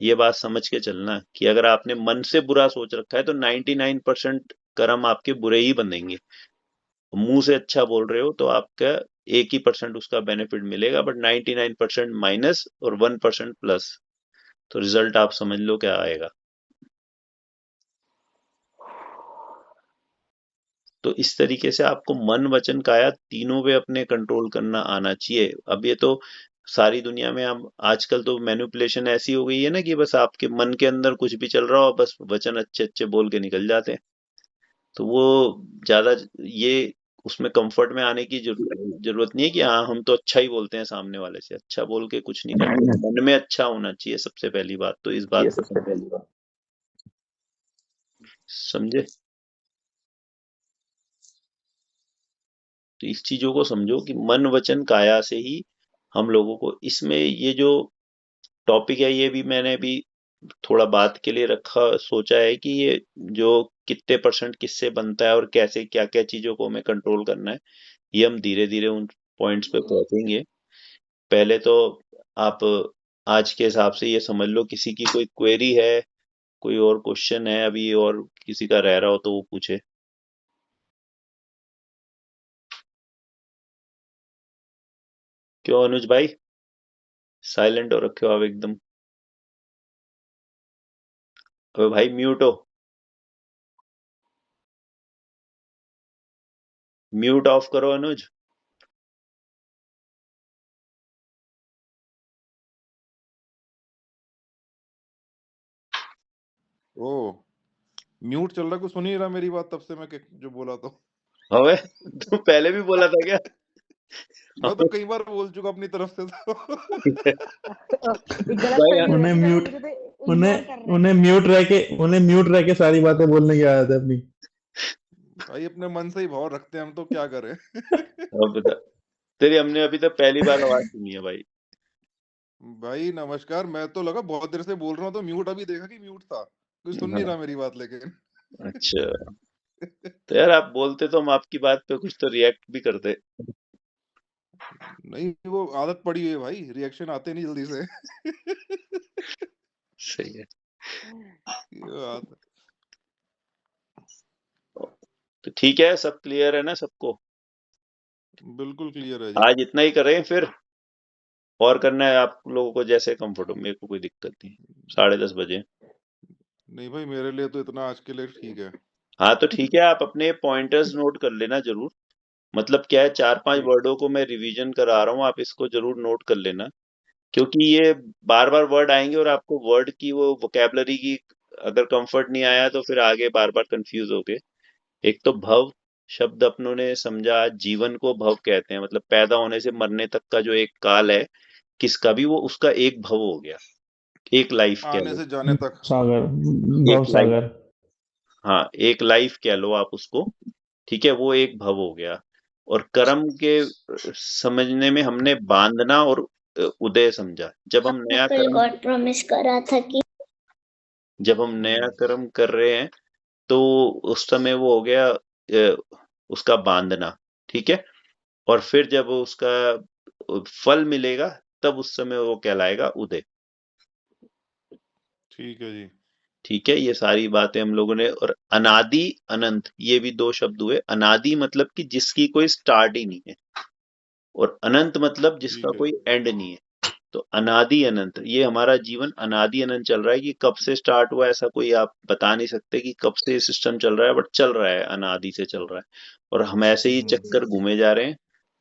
ये बात समझ के चलना कि अगर आपने मन से बुरा सोच रखा है तो 99% कर्म आपके बुरे ही बनेंगे। मुंह से अच्छा बोल रहे हो तो आपका 1 ही % उसका बेनिफिट मिलेगा, बट 99% माइनस और 1% प्लस। तो रिजल्ट आप समझ लो क्या आएगा। तो इस तरीके से आपको मन वचन काया तीनों पे अपने कंट्रोल करना आना चाहिए। अब ये तो सारी दुनिया में, हम आजकल तो मैनिपुलेशन ऐसी हो गई है ना कि बस आपके मन के अंदर कुछ भी चल रहा हो, बस वचन अच्छे अच्छे बोल के निकल जाते हैं। तो वो ज्यादा ये उसमें कंफर्ट में आने की जरूरत नहीं है कि हाँ हम तो अच्छा ही बोलते हैं, सामने वाले से अच्छा बोल के कुछ नहीं करते। मन में अच्छा होना चाहिए सबसे पहली बात, तो इस बात ये को सबसे पहली बात। समझे। तो इस चीजों को समझो कि मन वचन काया से ही हम लोगों को, इसमें ये जो टॉपिक है ये भी मैंने भी थोड़ा बात के लिए रखा, सोचा है कि ये जो कितने % किससे बनता है और कैसे क्या क्या चीजों को हमें कंट्रोल करना है, ये हम धीरे धीरे उन पॉइंट्स पे पहुंचेंगे। पहले तो आप आज के हिसाब से ये समझ लो, किसी की कोई क्वेरी है, कोई और क्वेश्चन है अभी, और किसी का रह रहा हो तो वो पूछे। क्यों अनुज भाई, साइलेंट हो रखे हो आप एकदम? ओ भाई म्यूट हो, म्यूट ऑफ करो अनुज। ओ म्यूट चल रहा, कुछ सुन ही नहीं रहा मेरी बात तब से मैं जो बोला तो। अबे तू पहले भी बोला था क्या? मैं तो कई बार बोल चुका अपनी तरफ से तो। गलत भाई फहमी हो उन्हें जाती है, म्यूट मुझे तो इग्नोर कर रहे हैं। उन्हें म्यूट रह के सारी बातें बोलने की आदत है अपनी। भाई अपने मन से ही भाव रखते हैं हम, तो क्या करें। अब बता, तेरी हमने अभी तक पहली बार आवाज सुनी है भाई। भाई नमस्कार, मैं तो लगा बहुत देर से बोल रहा हूँ तो म्यूट, अभी देखा कि म्यूट था, कोई सुन नहीं हाँ, रहा मेरी बात लेकिन। अच्छा तो यार आप बोलते तो हम आपकी बात पे कुछ तो रिएक्ट भी करते। नहीं वो आदत पड़ी हुई है भाई, रिएक्शन आते नहीं जल्दी से। सही है। ये बात है। तो ठीक है, सब क्लियर है ना सबको? बिल्कुल क्लियर है जी। आज इतना ही करें फिर, और करना है आप लोगों को जैसे कंफर्ट हो, मेरे को कोई दिक्कत नहीं। 10:30 बजे। नहीं भाई मेरे लिए तो इतना आज के लिए ठीक है। हाँ तो ठीक है, आप अपने पॉइंटर्स नोट कर लेना जरूर। मतलब क्या है, 4-5 ठीक। वर्डों को मैं रिवीजन करा रहा हूँ, आप इसको जरूर नोट कर लेना। क्योंकि ये बार बार वर्ड आएंगे और आपको वर्ड की वो वोकेबलरी की अगर कंफर्ट नहीं आया तो फिर आगे बार बार कंफ्यूज होगे। एक तो भव शब्द अपनों ने समझा, जीवन को भव कहते हैं, मतलब पैदा होने से मरने तक का जो एक काल है किसका भी, वो उसका एक भव हो गया, एक लाइफ कह आने लो। से जाने तक। सागर, एक भव लाइफ, सागर। हाँ एक लाइफ कह लो आप उसको। ठीक है, वो एक भव हो गया। और कर्म के समझने में हमने बांधना और उदय समझा। जब हम नया कल कर्म, गॉड प्रॉमिस करा था कि जब हम नया कर्म कर रहे हैं तो उस समय वो हो गया उसका बांधना। ठीक है, और फिर जब उसका फल मिलेगा तब उस समय वो कहलाएगा उदय। ठीक है जी। ठीक है, ये सारी बातें हम लोगों ने। और अनादि अनंत, ये भी 2 शब्द हुए। अनादि मतलब कि जिसकी कोई स्टार्ट ही नहीं है, और अनंत मतलब जिसका ठीक है कोई जी। एंड नहीं है। तो अनादि अनंत, ये हमारा जीवन अनादि अनंत चल रहा है। कि कब से स्टार्ट हुआ ऐसा कोई आप बता नहीं सकते कि कब से ये सिस्टम चल रहा है, बट चल रहा है, अनादि से चल रहा है। और हम ऐसे ही चक्कर घूमे जा रहे हैं,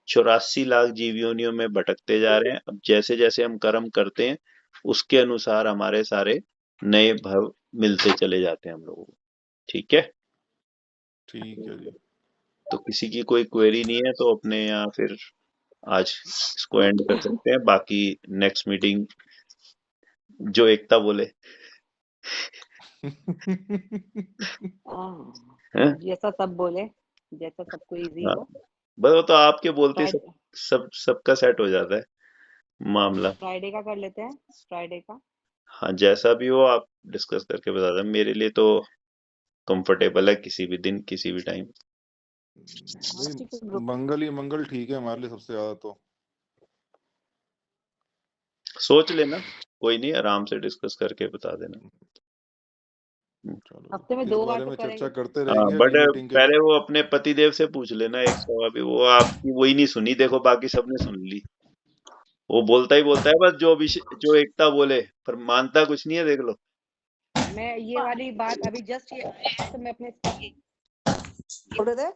84 लाख जीव योनियों में भटकते जा रहे हैं। अब जैसे जैसे हम कर्म करते हैं उसके अनुसार हमारे सारे नए भव मिलते चले जाते हैं हम लोगों को। ठीक है, ठीक है जी। तो किसी की कोई क्वेरी नहीं है तो अपने यहाँ फिर आज इसको एंड कर सकते हैं। बाकी नेक्स्ट मीटिंग जो एकता बोले हैं। जैसा सब बोले, जैसा सबको इजी हाँ, हो। बस वो तो आपके बोलते ही सब फ्राइडे, सब सबका सेट हो जाता है मामला। फ्राइडे का कर लेते हैं, फ्राइडे का। हाँ जैसा भी हो आप डिस्कस करके बता दें, मेरे लिए तो कंफर्टेबल है किसी भी दिन किसी भी टाइम। हाँ ठीक है, नहीं मंगल ही मंगल ठीक है हमारे लिए सबसे ज्यादा तो। सोच लेना, कोई नहीं, आराम से डिस्कस करके बता देना। चलो हफ्ते में इस 2 बार बारे तो में चर्चा करेंगे। करते हाँ रहेंगे बट अगली मीटिंग के लिए। पहले वो अपने पतिदेव से पूछ लेना एक सवाल भी, वो आपकी वही नहीं सुनी, देखो बाकी सबने सुन ली। वो बोलता ही बोलता है बस, जो एकता बोले, पर मानता कुछ नहीं है, देख लो। मैं ये वाली बात अभी जस्ट ये आया है तो मैं अपने बोल रहे थे।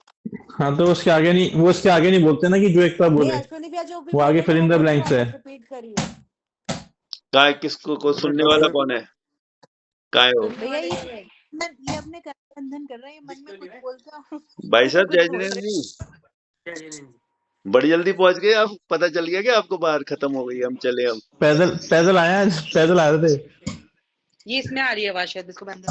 हाँ तो उसके आगे नहीं, वो उसके आगे नहीं बोलते ना कि जो एकता नहीं, बोले, अश्विनी भैया जो भी वो बोल आगे रहे थे फिल वो इन द वही ब्लैंक्स है। वापस रिपीट करिए। का है, किसको को अबे सुनने कर वाला ले। कौन है? का है वो? भैया ये अपने गठबंधन कर रहे हैं, ये मन में कुछ बोलते हैं भाई मुंह से साहब कुछ जय बोल जिनेन्द्र रहे जी, बड़ी जल्दी पहुंच गए आप, पता चल गया कि आपको बाहर खत्म हो गई, हम चले अब। पैदल पैदल आया, पैदल आ रहे थे। हैं। ये इसमें आ रही है आवाज, शायद इसको बंद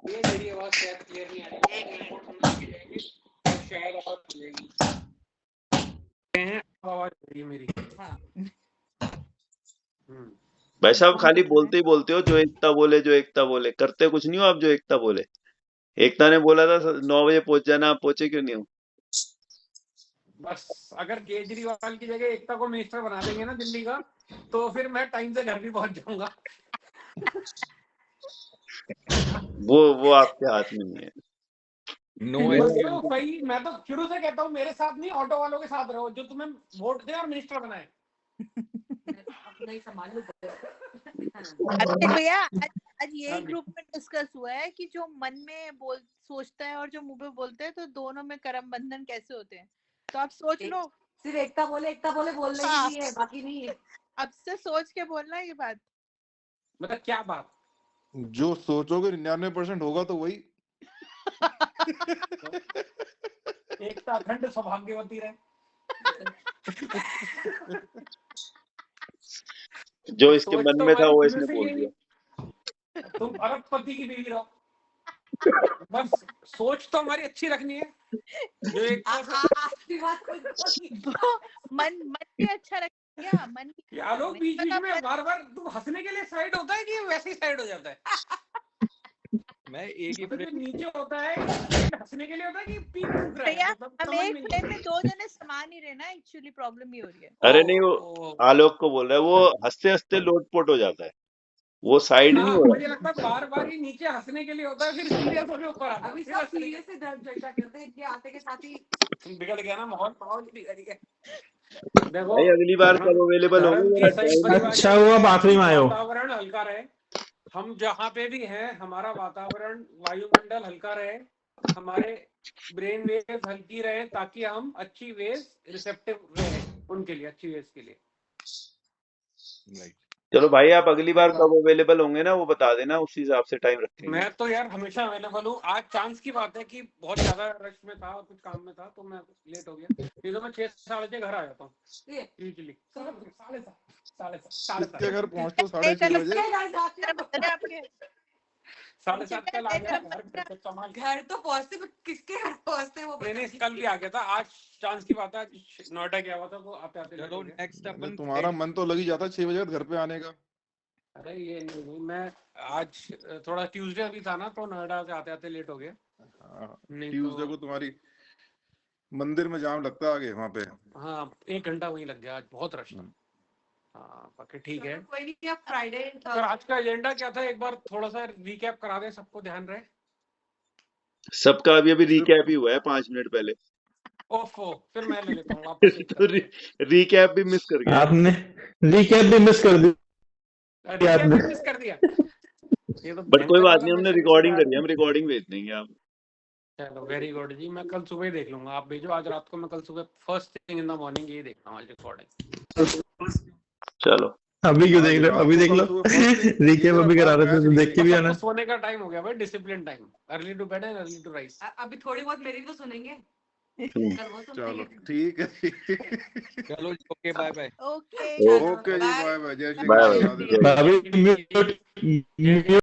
ये मेरी आवाज शायद क्लियर नहीं आ रही है, एयरपोर्ट हम लेके जाएंगे तो शायद आवाज मिलेगी। आवाज आ रही है मेरी। हाँ। भाई साहब कौन खाली कर रहा है? बोलते ही बोलते हो, जो एकता बोले, जो एकता बोले, करते कुछ नहीं हो आप, जो एकता बोले। एकता ने बोला था 9 बजे पहुंच जाना, आप पहुंचे क्यों नहीं हो? बस अगर केजरीवाल की जगह एकता को मिनिस्टर बना देंगे ना दिल्ली का, तो फिर मैं टाइम से घर भी पहुंच जाऊंगा। वो आपके हाथ में नहीं है। नो मैं एक्सक्यूज। तो भाई, मैं तो शुरू से कहता हूँ मेरे साथ नहीं, ऑटो वालों के साथ रहो जो तुम्हें वोट दे और मिनिस्टर बनाए। अपना ही संभाल लो। अब देख भैया, आज यही हाँ जी। ग्रुप में डिस्कस हुआ है कि जो मन में सोचता है और जो मुंह पे बोलते हैं, तो दोनों में कर्म बंधन कैसे होते हैं। तो आप सोच लो। सिर्फ एकता बोले बोल रही हाँ। है, बाकी नहीं है। अब से सोच के बोलना है ये बात। मतलब क्या बात? जो सोचोगे 99% होगा तो वही। एकता अखंड सौभाग्यवती रहे। जो इसके सोच मन तो में था हमारी वो शुरू इसने से बोल यही है। दिया। तुम अरबपति की बीवी रहो, बस सोच तो हमारी अच्छी रखनी है। जो एकता से आखिरी बात कोई मन भी अच्छा रखिए, मन की क्या लोग नहीं बीच बीच पता में पर बार बार तुम हंसने के लिए साइड होता है कि वैसे ही साइड हो जाता है? मैं एक ही मतलब जो फ्रेम नीचे होता है हंसने के लिए होता है कि पीक फूक रहा है, भैया, मतलब हम समझ एक में नहीं फ्रेम आता। में 2 जने समान ही रहना, एक्चुअली प्रॉब्लम ही हो रही है। अरे नहीं, वो ओ, आलोक को बोल रहा है, वो हंसते हंसते लोटपोट हो जाता है, वो साइड नहीं हाँ, हो मुझे रहा। लगता है बार बार ही नीचे हंसने के लिए होता है, फिर सीरियस होकर ऊपर आता है। अभी फिर सब हंसने सीरियस से दर्द चर्चा करते हैं कि आते के साथ ही बिगड़ गया ना माहौल बिगड़ गया। देखो, भाई अगली बार धर्म कब अवेलेबल होंगे धर्म की जरा सही टाइम। परिभाषा अच्छा ये हुआ है आप आखिरी कि में आए हो। वातावरण हल्का रहे। हम जहाँ पे भी हैं, हमारा वातावरण वायुमंडल हल्का रहे, हमारे ब्रेन वेव्स हल्की रहे, ताकि हम अच्छी वेव्स रिसेप्टिव रहे उनके लिए, अच्छी वेव्स के लिए। राइट। चलो भाई, आप अगली बार सही बात। कब अवेलेबल होंगे ना वो बता देना, उस हिसाब से टाइम रखेंगे। मैं तो यार हमेशा अवेलेबल हूँ। आज चांस की बात है कि बहुत ज्यादा रश में था और कुछ काम में था, तो मैं लेट हो गया। नहीं तो मैं 6 साढ़े 6 घर आ जाता हूँ यूजली। 7:30 किसके घर पहुंचते हो चिट्टे 6:30 कर्म बजे? बंधन है आपके। 7:30 कल आ चिट्टे गया कर्म घर, फिर बंधन। से संभाल के। घर तो पहुंचते, but किसके घर पहुंचते वो नहीं बताइए। कल भी आ गया था। आज चांस की बात है, आज नोएडा गया हुआ था, तो आते आते लेट चलो हो गया। नेक्स्ट अरे अपन तुम्हारा मन तो लग ही जाता 6 बजे घर पे आने का। अरे ये नहीं, मैं आज थोड़ा ट्यूसडे भी था ना, तो नोएडा से आते आते लेट हो गया। नहीं ट्यूसडे तो को तुम्हारी मंदिर में जाम लगता आगे वहां पे। हाँ, 1 घंटा वहीं लग गया, आज बहुत रश था। हाँ, बाकी ठीक है। कोई नहीं, आप फ्राइडे सर आज का एजेंडा क्या था, एक बार थोड़ा सा रिकैप करा दें, सबको ध्यान रहे। सबका अभी अभी सिर्फ रिकैप ही हुआ है 5 मिनट पहले। ओफो, फिर मैं ले लेता हूँ वापस से तो रिकैप भी मिस कर गया। आपने रिकैप भी मिस कर दी रिकैप आपने। भी मिस कर दिया। ये तो बट कोई भयंकर बात वाला नहीं, हमने मिसअंडरस्टूड रिकॉर्डिंग है। करी है, हम रिकॉर्डिंग भेज देंगे आप। चलो वेरी गुड जी, मैं कल सुबह ही देख लूंगा। आप भेजो आज रात को, मैं कल सुबह first thing in the morning ये देखता हूँ आज रिकॉर्डिंग। चलो अभी क्यों आज देख रहे हो, रात अभी को देख कल लो। सुबह फर्स्ट थिंग ये रिकैप मेरा अभी करा बाप रहे थे मैच तो नहीं देख के भी देखेगा। आना। सबको सोने का टाइम हो गया भाई, discipline time. Early to bed and early to rise. अभी थोड़ी बहुत मेरी तो सुनेंगे, हम्म, कल वो सुन चलो लेंगे। ठीक है। चलो ओके बाय बाय। ओके। चलो ओके जी, बाय। बाय बाय, जय श्री बाय कृष्ण, बाय, राधे जय राधे। अभी म्यूट